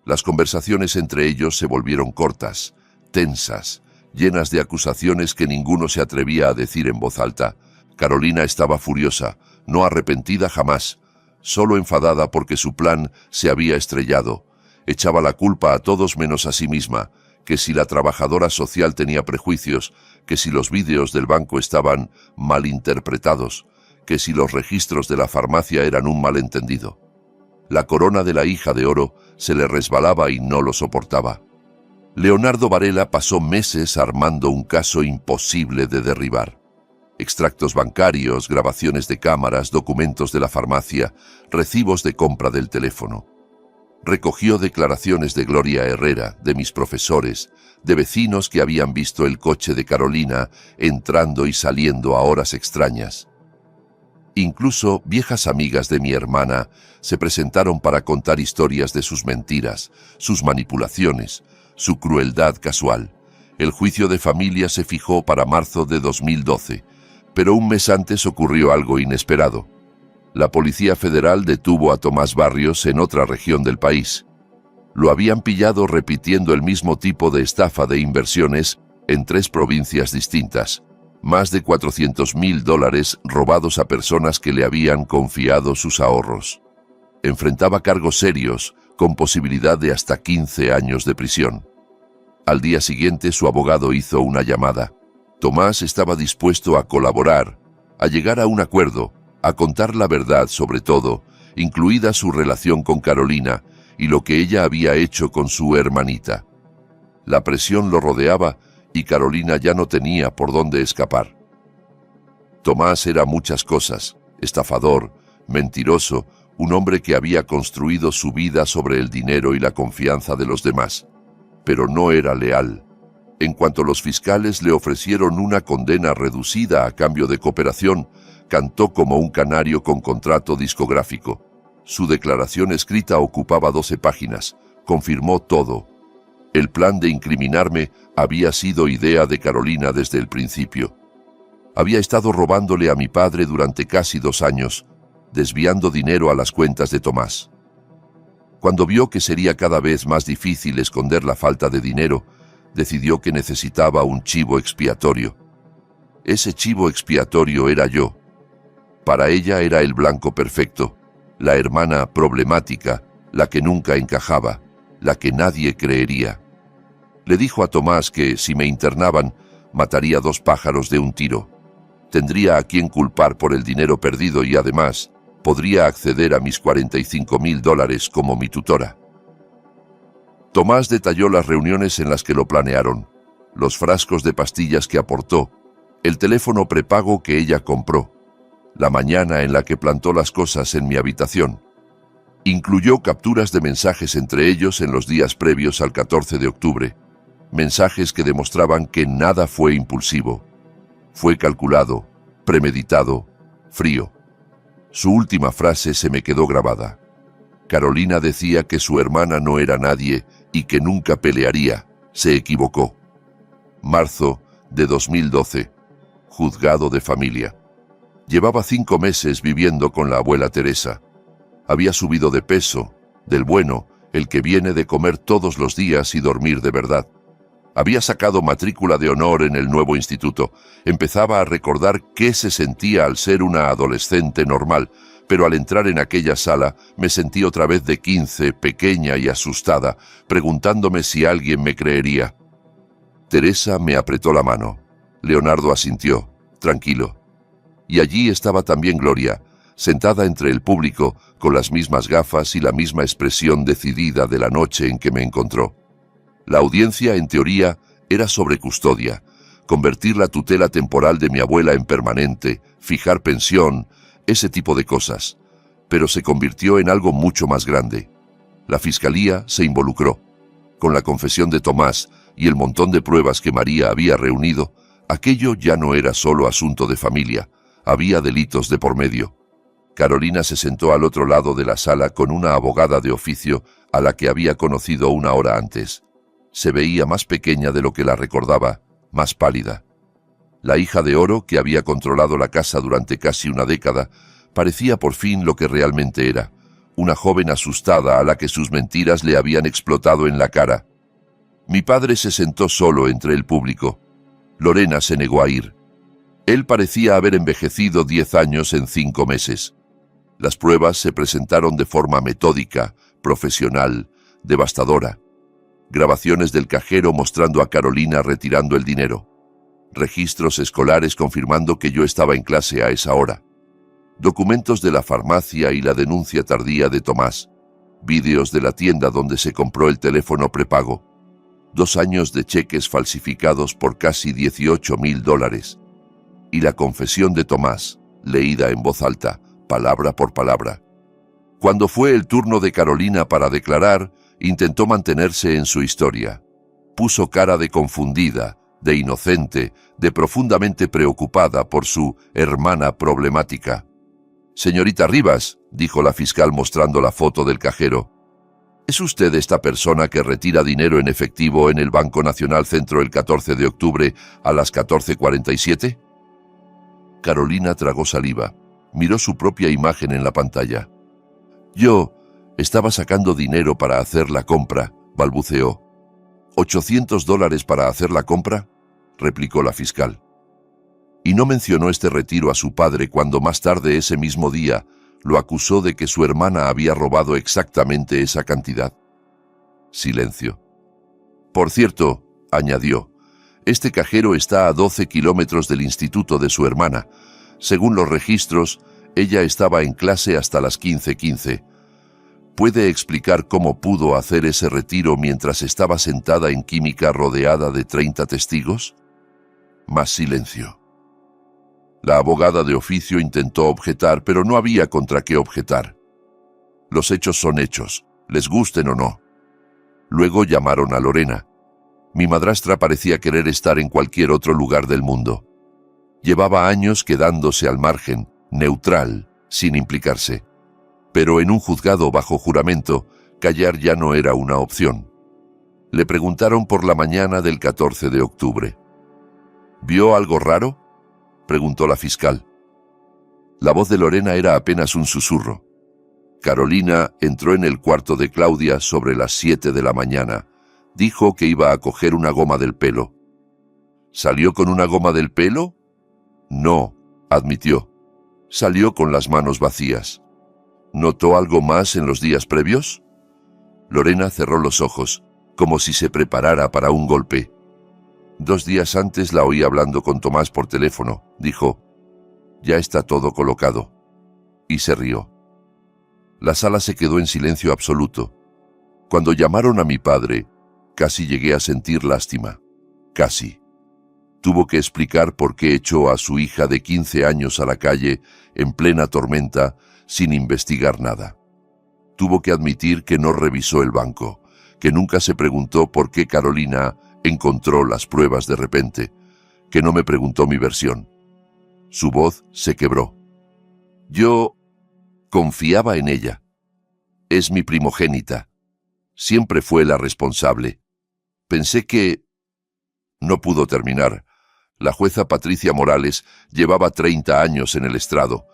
Las conversaciones entre ellos se volvieron cortas, tensas, llenas de acusaciones que ninguno se atrevía a decir en voz alta. Carolina estaba furiosa, no arrepentida jamás, solo enfadada porque su plan se había estrellado. Echaba la culpa a todos menos a sí misma, que si la trabajadora social tenía prejuicios, que si los vídeos del banco estaban malinterpretados, que si los registros de la farmacia eran un malentendido. La corona de la hija de oro se le resbalaba y no lo soportaba. Leonardo Varela pasó meses armando un caso imposible de derribar. Extractos bancarios, grabaciones de cámaras, documentos de la farmacia, recibos de compra del teléfono. Recogió declaraciones de Gloria Herrera, de mis profesores, de vecinos que habían visto el coche de Carolina entrando y saliendo a horas extrañas. Incluso viejas amigas de mi hermana se presentaron para contar historias de sus mentiras, sus manipulaciones, su crueldad casual. El juicio de familia se fijó para marzo de 2012, pero un mes antes ocurrió algo inesperado. La Policía Federal detuvo a Tomás Barrios en otra región del país. Lo habían pillado repitiendo el mismo tipo de estafa de inversiones en 3 provincias distintas. Más de $400,000 robados a personas que le habían confiado sus ahorros. Enfrentaba cargos serios, con posibilidad de hasta 15 años de prisión. Al día siguiente su abogado hizo una llamada. Tomás estaba dispuesto a colaborar, a llegar a un acuerdo, a contar la verdad sobre todo, incluida su relación con Carolina y lo que ella había hecho con su hermanita. La presión lo rodeaba y Carolina ya no tenía por dónde escapar. Tomás era muchas cosas: estafador, mentiroso, un hombre que había construido su vida sobre el dinero y la confianza de los demás. Pero no era leal. En cuanto los fiscales le ofrecieron una condena reducida a cambio de cooperación, cantó como un canario con contrato discográfico. Su declaración escrita ocupaba 12 páginas, confirmó todo. El plan de incriminarme había sido idea de Carolina desde el principio. Había estado robándole a mi padre durante casi 2 años, desviando dinero a las cuentas de Tomás. Cuando vio que sería cada vez más difícil esconder la falta de dinero, decidió que necesitaba un chivo expiatorio. Ese chivo expiatorio era yo. Para ella era el blanco perfecto, la hermana problemática, la que nunca encajaba, la que nadie creería. Le dijo a Tomás que, si me internaban, mataría 2 pájaros de un tiro. Tendría a quien culpar por el dinero perdido y, además, podría acceder a mis $45,000 como mi tutora. Tomás detalló las reuniones en las que lo planearon, los frascos de pastillas que aportó, El teléfono prepago que ella compró, la mañana en la que plantó las cosas en mi habitación. Incluyó capturas de mensajes entre ellos en los días previos al 14 de octubre, mensajes que demostraban que nada fue impulsivo. Fue calculado, premeditado, frío. Su última frase se me quedó grabada. Carolina decía que su hermana no era nadie y que nunca pelearía. Se equivocó. Marzo de 2012. Juzgado de familia. Llevaba 5 meses viviendo con la abuela Teresa. Había subido de peso, del bueno, el que viene de comer todos los días y dormir de verdad. Había sacado matrícula de honor en el nuevo instituto. Empezaba a recordar qué se sentía al ser una adolescente normal, pero al entrar en aquella sala me sentí otra vez de 15, pequeña y asustada, preguntándome si alguien me creería. Teresa me apretó la mano. Leonardo asintió, tranquilo. Y allí estaba también Gloria, sentada entre el público, con las mismas gafas y la misma expresión decidida de la noche en que me encontró. La audiencia, en teoría, era sobre custodia, convertir la tutela temporal de mi abuela en permanente, fijar pensión, ese tipo de cosas. Pero se convirtió en algo mucho más grande. La fiscalía se involucró. Con la confesión de Tomás y el montón de pruebas que María había reunido, aquello ya no era solo asunto de familia, había delitos de por medio. Carolina se sentó al otro lado de la sala con una abogada de oficio a la que había conocido una hora antes. Se veía más pequeña de lo que la recordaba, más pálida. La hija de oro, que había controlado la casa durante casi una década, parecía por fin lo que realmente era, una joven asustada a la que sus mentiras le habían explotado en la cara. Mi padre se sentó solo entre el público. Lorena se negó a ir. Él parecía haber envejecido 10 años en 5 meses. Las pruebas se presentaron de forma metódica, profesional, devastadora. Grabaciones del cajero mostrando a Carolina retirando el dinero. Registros escolares confirmando que yo estaba en clase a esa hora. Documentos de la farmacia y la denuncia tardía de Tomás. Vídeos de la tienda donde se compró el teléfono prepago. 2 años de cheques falsificados por casi $18,000. Y la confesión de Tomás, leída en voz alta, palabra por palabra. Cuando fue el turno de Carolina para declarar, intentó mantenerse en su historia. Puso cara de confundida, de inocente, de profundamente preocupada por su hermana problemática. «Señorita Rivas», dijo la fiscal mostrando la foto del cajero, «¿es usted esta persona que retira dinero en efectivo en el Banco Nacional Centro el 14 de octubre a las 14:47? Carolina tragó saliva. Miró su propia imagen en la pantalla. «Yo estaba sacando dinero para hacer la compra», balbuceó. «¿$800 para hacer la compra?», replicó la fiscal. Y no mencionó este retiro a su padre cuando más tarde ese mismo día lo acusó de que su hermana había robado exactamente esa cantidad. Silencio. «Por cierto», añadió, «este cajero está a 12 kilómetros del instituto de su hermana. Según los registros, ella estaba en clase hasta las 15:15. ¿Puede explicar cómo pudo hacer ese retiro mientras estaba sentada en química rodeada de 30 testigos?» Más silencio. La abogada de oficio intentó objetar, pero no había contra qué objetar. Los hechos son hechos, les gusten o no. Luego llamaron a Lorena. Mi madrastra parecía querer estar en cualquier otro lugar del mundo. Llevaba años quedándose al margen, neutral, sin implicarse. Pero en un juzgado bajo juramento, callar ya no era una opción. Le preguntaron por la mañana del 14 de octubre. «¿Vio algo raro?», preguntó la fiscal. La voz de Lorena era apenas un susurro. Carolina entró en el cuarto de Claudia sobre las 7 de la mañana. Dijo que iba a coger una goma del pelo. «¿Salió con una goma del pelo?». «No», admitió. «Salió con las manos vacías». «¿Notó algo más en los días previos?». Lorena cerró los ojos, como si se preparara para un golpe. «2 días antes la oí hablando con Tomás por teléfono», dijo. «Ya está todo colocado». Y se rió. La sala se quedó en silencio absoluto. Cuando llamaron a mi padre, casi llegué a sentir lástima. Casi. Tuvo que explicar por qué echó a su hija de 15 años a la calle en plena tormenta sin investigar nada. Tuvo que admitir que no revisó el banco, que nunca se preguntó por qué Carolina encontró las pruebas de repente, que no me preguntó mi versión. Su voz se quebró. Yo confiaba en ella. Es mi primogénita. Siempre fue la responsable. Pensé que... No pudo terminar. La jueza Patricia Morales llevaba 30 años en el estrado.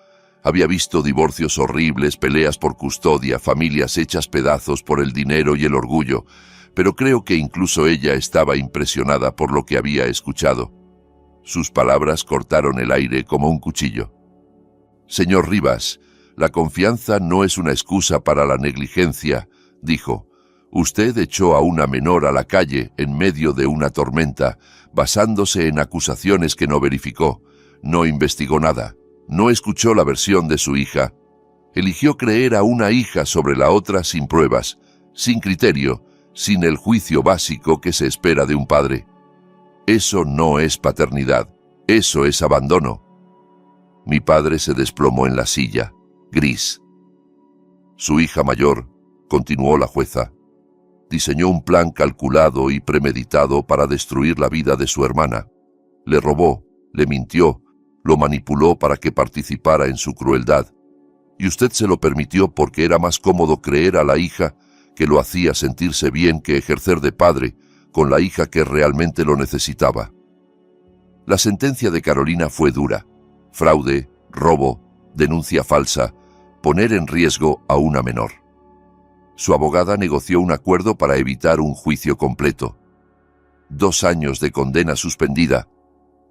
Había visto divorcios horribles, peleas por custodia, familias hechas pedazos por el dinero y el orgullo, pero creo que incluso ella estaba impresionada por lo que había escuchado. Sus palabras cortaron el aire como un cuchillo. Señor Rivas, la confianza no es una excusa para la negligencia, dijo. Usted echó a una menor a la calle en medio de una tormenta, basándose en acusaciones que no verificó. No investigó nada. No escuchó la versión de su hija. Eligió creer a una hija sobre la otra sin pruebas, sin criterio, sin el juicio básico que se espera de un padre. Eso no es paternidad. Eso es abandono. Mi padre se desplomó en la silla, gris. Su hija mayor, continuó la jueza, diseñó un plan calculado y premeditado para destruir la vida de su hermana. Le robó, le mintió, lo manipuló para que participara en su crueldad. Y usted se lo permitió porque era más cómodo creer a la hija que lo hacía sentirse bien que ejercer de padre con la hija que realmente lo necesitaba. La sentencia de Carolina fue dura. Fraude, robo, denuncia falsa, poner en riesgo a una menor. Su abogada negoció un acuerdo para evitar un juicio completo. 2 años de condena suspendida.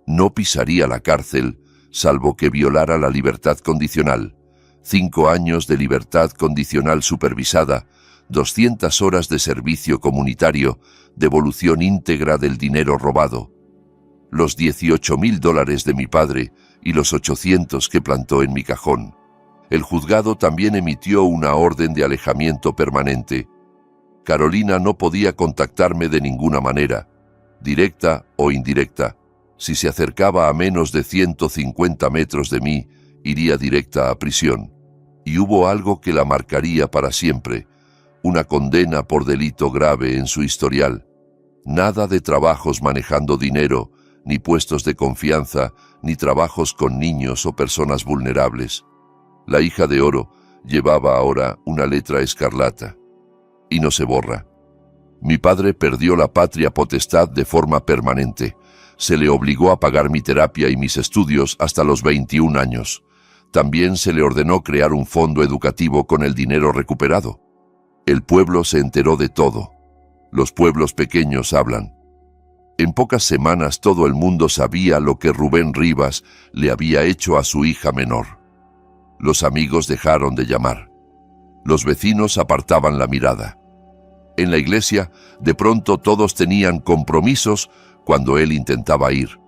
No pisaría la cárcel, salvo que violara la libertad condicional. 5 años de libertad condicional supervisada, 200 horas de servicio comunitario, devolución íntegra del dinero robado. Los $18,000 de mi padre y los 800 que plantó en mi cajón. El juzgado también emitió una orden de alejamiento permanente. Carolina no podía contactarme de ninguna manera, directa o indirecta. Si se acercaba a menos de 150 metros de mí, iría directa a prisión. Y hubo algo que la marcaría para siempre, una condena por delito grave en su historial. Nada de trabajos manejando dinero, ni puestos de confianza, ni trabajos con niños o personas vulnerables. La hija de oro llevaba ahora una letra escarlata. Y no se borra. Mi padre perdió la patria potestad de forma permanente. Se le obligó a pagar mi terapia y mis estudios hasta los 21 años. También se le ordenó crear un fondo educativo con el dinero recuperado. El pueblo se enteró de todo. Los pueblos pequeños hablan. En pocas semanas todo el mundo sabía lo que Rubén Rivas le había hecho a su hija menor. Los amigos dejaron de llamar. Los vecinos apartaban la mirada. En la iglesia, de pronto todos tenían compromisos cuando él intentaba ir.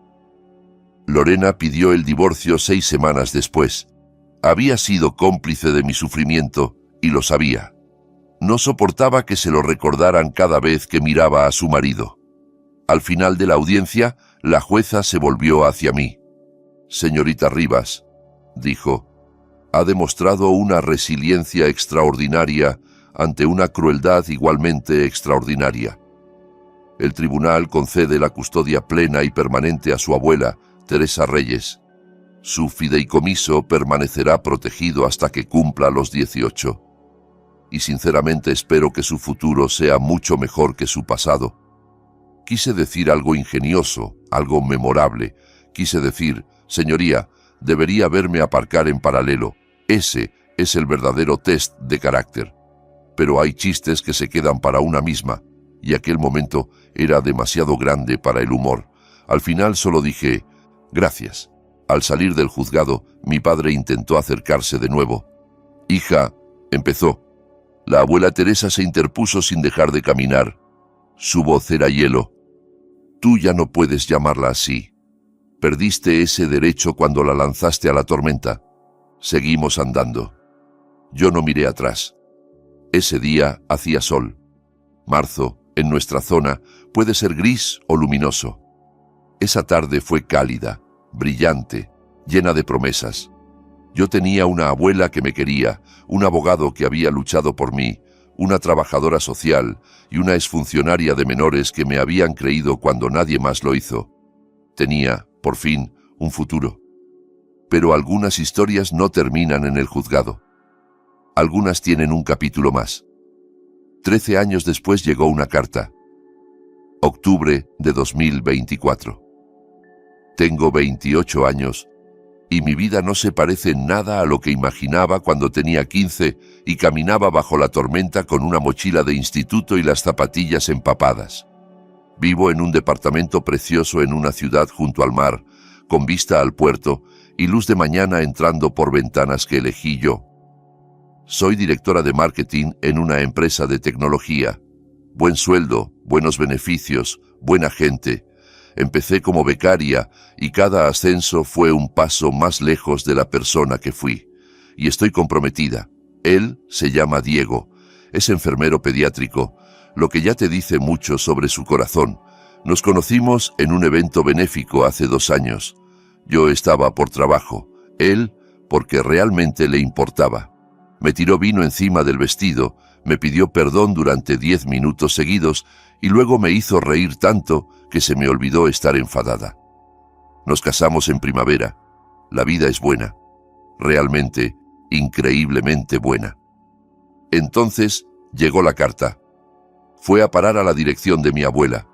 Lorena pidió el divorcio 6 semanas después. Había sido cómplice de mi sufrimiento y lo sabía. No soportaba que se lo recordaran cada vez que miraba a su marido. Al final de la audiencia, la jueza se volvió hacia mí. Señorita Rivas, dijo, ha demostrado una resiliencia extraordinaria ante una crueldad igualmente extraordinaria. El tribunal concede la custodia plena y permanente a su abuela, Teresa Reyes. Su fideicomiso permanecerá protegido hasta que cumpla los 18. Y sinceramente espero que su futuro sea mucho mejor que su pasado. Quise decir algo ingenioso, algo memorable. Quise decir, señoría, debería verme aparcar en paralelo. Ese es el verdadero test de carácter. Pero hay chistes que se quedan para una misma, y aquel momento era demasiado grande para el humor. Al final solo dije, gracias. Al salir del juzgado, mi padre intentó acercarse de nuevo. Hija, empezó. La abuela Teresa se interpuso sin dejar de caminar. Su voz era hielo. Tú ya no puedes llamarla así. Perdiste ese derecho cuando la lanzaste a la tormenta. Seguimos andando. Yo no miré atrás. Ese día hacía sol. Marzo, en nuestra zona, puede ser gris o luminoso. Esa tarde fue cálida, brillante, llena de promesas. Yo tenía una abuela que me quería, un abogado que había luchado por mí, una trabajadora social y una exfuncionaria de menores que me habían creído cuando nadie más lo hizo. Tenía, por fin, un futuro. Pero algunas historias no terminan en el juzgado. Algunas tienen un capítulo más. 13 años después llegó una carta. Octubre de 2024. Tengo 28 años y mi vida no se parece en nada a lo que imaginaba cuando tenía 15 y caminaba bajo la tormenta con una mochila de instituto y las zapatillas empapadas. Vivo en un departamento precioso en una ciudad junto al mar, con vista al puerto y luz de mañana entrando por ventanas que elegí yo. Soy directora de marketing en una empresa de tecnología. Buen sueldo, buenos beneficios, buena gente. Empecé como becaria y cada ascenso fue un paso más lejos de la persona que fui. Y estoy comprometida. Él se llama Diego. Es enfermero pediátrico, lo que ya te dice mucho sobre su corazón. Nos conocimos en un evento benéfico hace 2 años. Yo estaba por trabajo, él porque realmente le importaba. Me tiró vino encima del vestido, me pidió perdón durante 10 minutos seguidos y luego me hizo reír tanto que se me olvidó estar enfadada. Nos casamos en primavera. La vida es buena. Realmente, increíblemente buena. Entonces llegó la carta. Fue a parar a la dirección de mi abuela.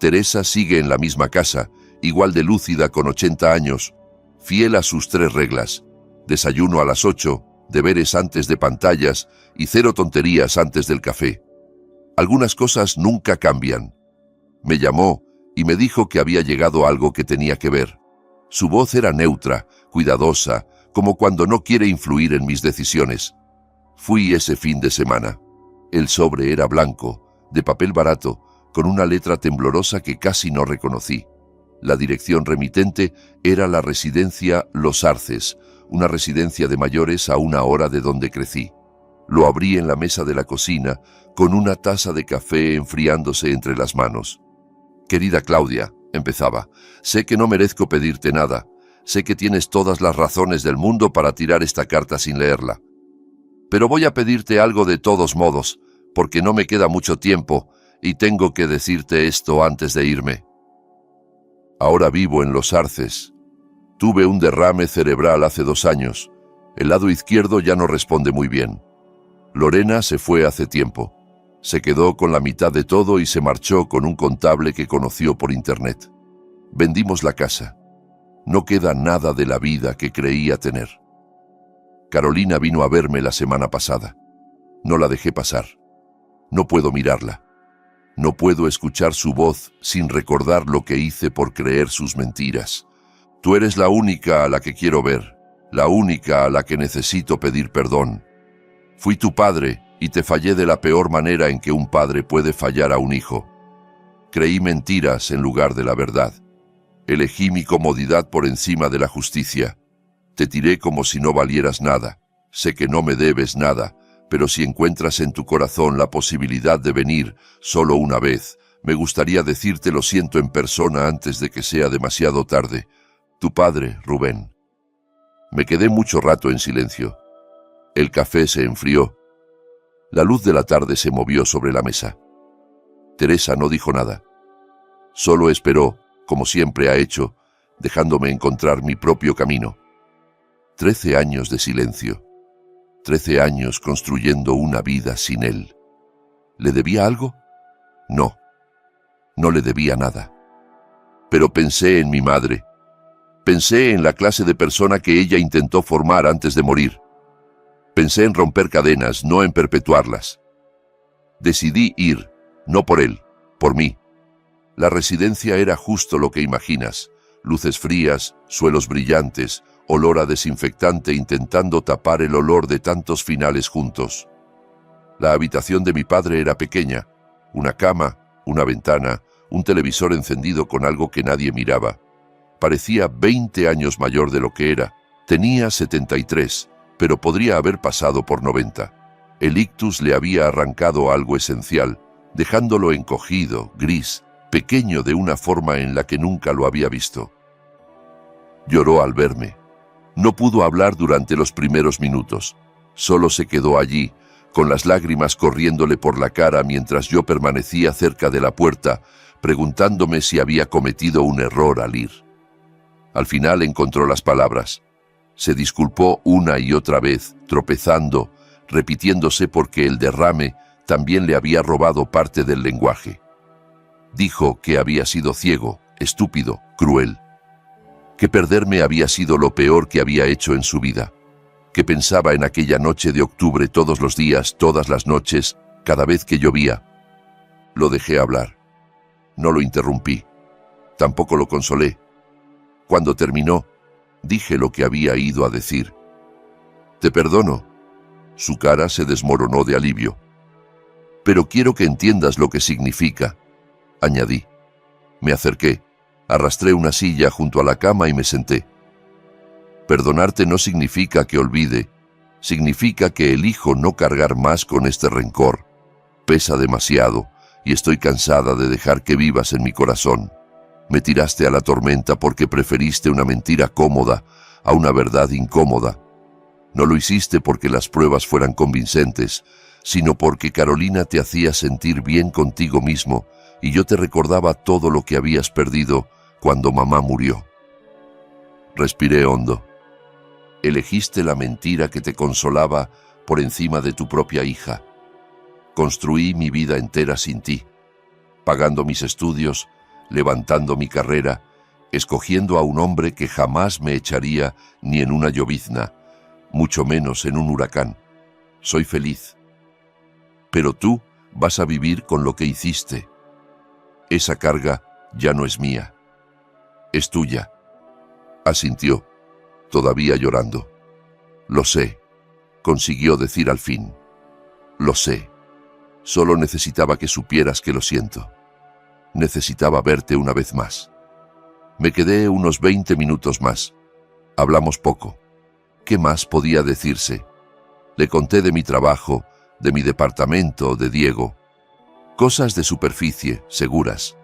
Teresa sigue en la misma casa, igual de lúcida con 80 años, fiel a sus 3 reglas. Desayuno a las 8, deberes antes de pantallas y 0 tonterías antes del café. Algunas cosas nunca cambian. Me llamó y me dijo que había llegado algo que tenía que ver. Su voz era neutra, cuidadosa, como cuando no quiere influir en mis decisiones. Fui ese fin de semana. El sobre era blanco, de papel barato, con una letra temblorosa que casi no reconocí. La dirección remitente era la residencia Los Arces, una residencia de mayores a 1 hora de donde crecí. Lo abrí en la mesa de la cocina, con una taza de café enfriándose entre las manos. Querida Claudia, empezaba, sé que no merezco pedirte nada. Sé que tienes todas las razones del mundo para tirar esta carta sin leerla. Pero voy a pedirte algo de todos modos, porque no me queda mucho tiempo y tengo que decirte esto antes de irme. Ahora vivo en Los Arces. Tuve un derrame cerebral hace 2 años. El lado izquierdo ya no responde muy bien. Lorena se fue hace tiempo. Se quedó con la mitad de todo y se marchó con un contable que conoció por internet. Vendimos la casa. No queda nada de la vida que creía tener. Carolina vino a verme la semana pasada. No la dejé pasar. No puedo mirarla. No puedo escuchar su voz sin recordar lo que hice por creer sus mentiras. Tú eres la única a la que quiero ver, la única a la que necesito pedir perdón. Fui tu padre y te fallé de la peor manera en que un padre puede fallar a un hijo. Creí mentiras en lugar de la verdad. Elegí mi comodidad por encima de la justicia. Te tiré como si no valieras nada. Sé que no me debes nada, pero si encuentras en tu corazón la posibilidad de venir solo una vez, me gustaría decirte lo siento en persona antes de que sea demasiado tarde. Tu padre, Rubén. Me quedé mucho rato en silencio. El café se enfrió. La luz de la tarde se movió sobre la mesa. Teresa no dijo nada. Solo esperó, como siempre ha hecho, dejándome encontrar mi propio camino. 13 años de silencio. 13 años construyendo una vida sin él. ¿Le debía algo? No. No le debía nada. Pero pensé en mi madre. Pensé en la clase de persona que ella intentó formar antes de morir. Pensé en romper cadenas, no en perpetuarlas. Decidí ir, no por él, por mí. La residencia era justo lo que imaginas. Luces frías, suelos brillantes, olor a desinfectante intentando tapar el olor de tantos finales juntos. La habitación de mi padre era pequeña. Una cama, una ventana, un televisor encendido con algo que nadie miraba. Parecía 20 años mayor de lo que era. Tenía 73, pero podría haber pasado por 90. El ictus le había arrancado algo esencial, dejándolo encogido, gris, pequeño de una forma en la que nunca lo había visto. Lloró al verme. No pudo hablar durante los primeros minutos. Solo se quedó allí, con las lágrimas corriéndole por la cara mientras yo permanecía cerca de la puerta, preguntándome si había cometido un error al ir. Al final encontró las palabras. Se disculpó una y otra vez, tropezando, repitiéndose porque el derrame también le había robado parte del lenguaje. Dijo que había sido ciego, estúpido, cruel. Que perderme había sido lo peor que había hecho en su vida. Que pensaba en aquella noche de octubre todos los días, todas las noches, cada vez que llovía. Lo dejé hablar. No lo interrumpí. Tampoco lo consolé. Cuando terminó, dije lo que había ido a decir. «Te perdono». Su cara se desmoronó de alivio. «Pero quiero que entiendas lo que significa», añadí. Me acerqué, arrastré una silla junto a la cama y me senté. Perdonarte no significa que olvide, significa que elijo no cargar más con este rencor. Pesa demasiado y estoy cansada de dejar que vivas en mi corazón. Me tiraste a la tormenta porque preferiste una mentira cómoda a una verdad incómoda. No lo hiciste porque las pruebas fueran convincentes, sino porque Carolina te hacía sentir bien contigo mismo y yo te recordaba todo lo que habías perdido cuando mamá murió. Respiré hondo. Elegiste la mentira que te consolaba por encima de tu propia hija. Construí mi vida entera sin ti, pagando mis estudios, levantando mi carrera, escogiendo a un hombre que jamás me echaría ni en una llovizna, mucho menos en un huracán. Soy feliz. Pero tú vas a vivir con lo que hiciste. Esa carga ya no es mía. Es tuya. Asintió, todavía llorando. Lo sé, consiguió decir al fin. Lo sé. Solo necesitaba que supieras que lo siento. Necesitaba verte una vez más. Me quedé unos 20 minutos más. Hablamos poco. ¿Qué más podía decirse? Le conté de mi trabajo, de mi departamento, de Diego. Cosas de superficie, seguras.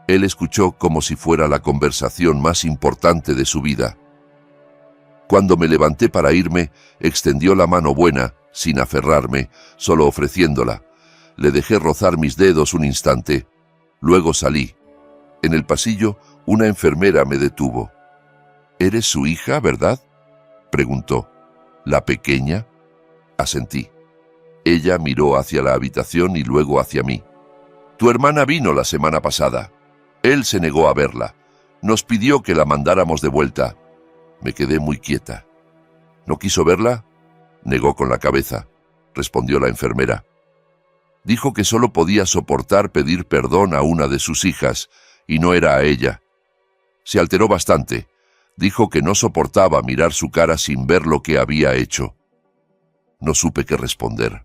Él escuchó como si fuera la conversación más importante de su vida. Cuando me levanté para irme, extendió la mano buena, sin aferrarme, solo ofreciéndola. Le dejé rozar mis dedos un instante. Luego salí. En el pasillo, una enfermera me detuvo. «¿Eres su hija, verdad?», preguntó. «¿La pequeña?». Asentí. Ella miró hacia la habitación y luego hacia mí. «Tu hermana vino la semana pasada. Él se negó a verla. Nos pidió que la mandáramos de vuelta». Me quedé muy quieta. «¿No quiso verla?». Negó con la cabeza. Respondió la enfermera. Dijo que solo podía soportar pedir perdón a una de sus hijas, y no era a ella. Se alteró bastante. Dijo que no soportaba mirar su cara sin ver lo que había hecho. No supe qué responder.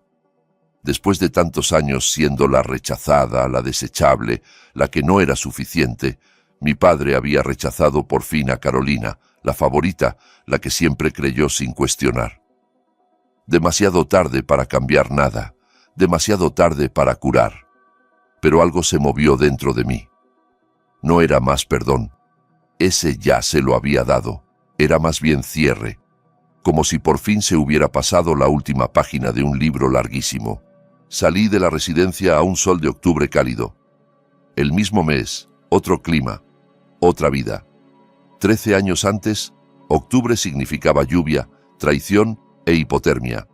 Después de tantos años siendo la rechazada, la desechable, la que no era suficiente, mi padre había rechazado por fin a Carolina, la favorita, la que siempre creyó sin cuestionar. Demasiado tarde para cambiar nada, demasiado tarde para curar. Pero algo se movió dentro de mí. No era más perdón. Ese ya se lo había dado. Era más bien cierre. Como si por fin se hubiera pasado la última página de un libro larguísimo. Salí de la residencia a un sol de octubre cálido. El mismo mes, otro clima, otra vida. 13 años antes, octubre significaba lluvia, traición e hipotermia.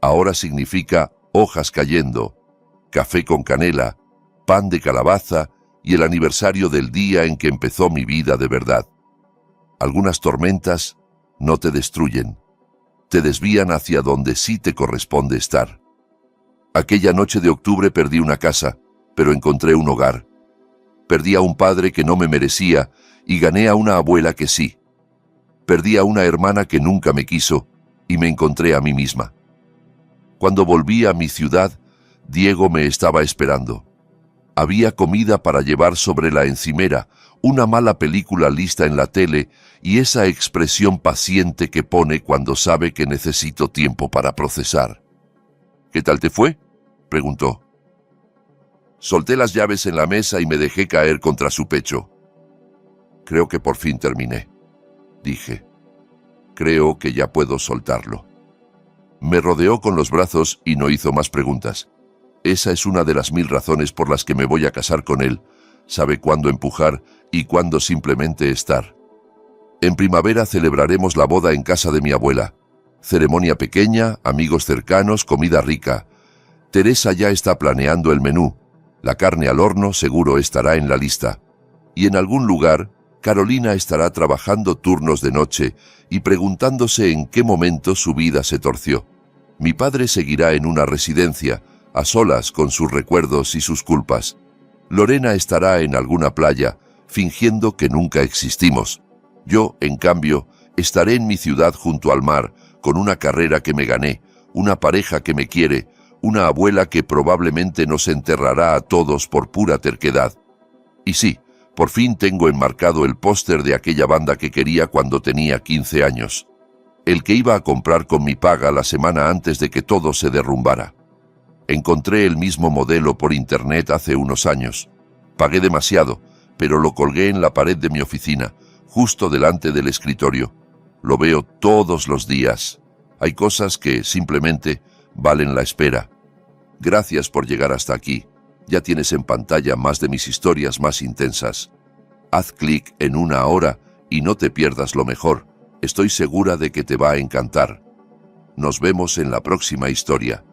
Ahora significa hojas cayendo, café con canela, pan de calabaza y el aniversario del día en que empezó mi vida de verdad. Algunas tormentas no te destruyen, te desvían hacia donde sí te corresponde estar. Aquella noche de octubre perdí una casa, pero encontré un hogar. Perdí a un padre que no me merecía y gané a una abuela que sí. Perdí a una hermana que nunca me quiso y me encontré a mí misma. Cuando volví a mi ciudad, Diego me estaba esperando. Había comida para llevar sobre la encimera, una mala película lista en la tele y esa expresión paciente que pone cuando sabe que necesito tiempo para procesar. «¿Qué tal te fue?», preguntó. Solté las llaves en la mesa y me dejé caer contra su pecho. Creo que por fin terminé, dije. Creo que ya puedo soltarlo. Me rodeó con los brazos y no hizo más preguntas. Esa es una de las 1000 razones por las que me voy a casar con él. Sabe cuándo empujar y cuándo simplemente estar. En primavera celebraremos la boda en casa de mi abuela. Ceremonia pequeña, amigos cercanos, comida rica. Teresa ya está planeando el menú. La carne al horno seguro estará en la lista. Y en algún lugar, Carolina estará trabajando turnos de noche y preguntándose en qué momento su vida se torció. Mi padre seguirá en una residencia, a solas con sus recuerdos y sus culpas. Lorena estará en alguna playa, fingiendo que nunca existimos. Yo, en cambio, estaré en mi ciudad junto al mar, con una carrera que me gané, una pareja que me quiere, una abuela que probablemente nos enterrará a todos por pura terquedad. Y sí, por fin tengo enmarcado el póster de aquella banda que quería cuando tenía 15 años. El que iba a comprar con mi paga la semana antes de que todo se derrumbara. Encontré el mismo modelo por internet hace unos años. Pagué demasiado, pero lo colgué en la pared de mi oficina, justo delante del escritorio. Lo veo todos los días. Hay cosas que simplemente valen la espera. Gracias por llegar hasta aquí. Ya tienes en pantalla más de mis historias más intensas. Haz clic en una hora y no te pierdas lo mejor. Estoy segura de que te va a encantar. Nos vemos en la próxima historia.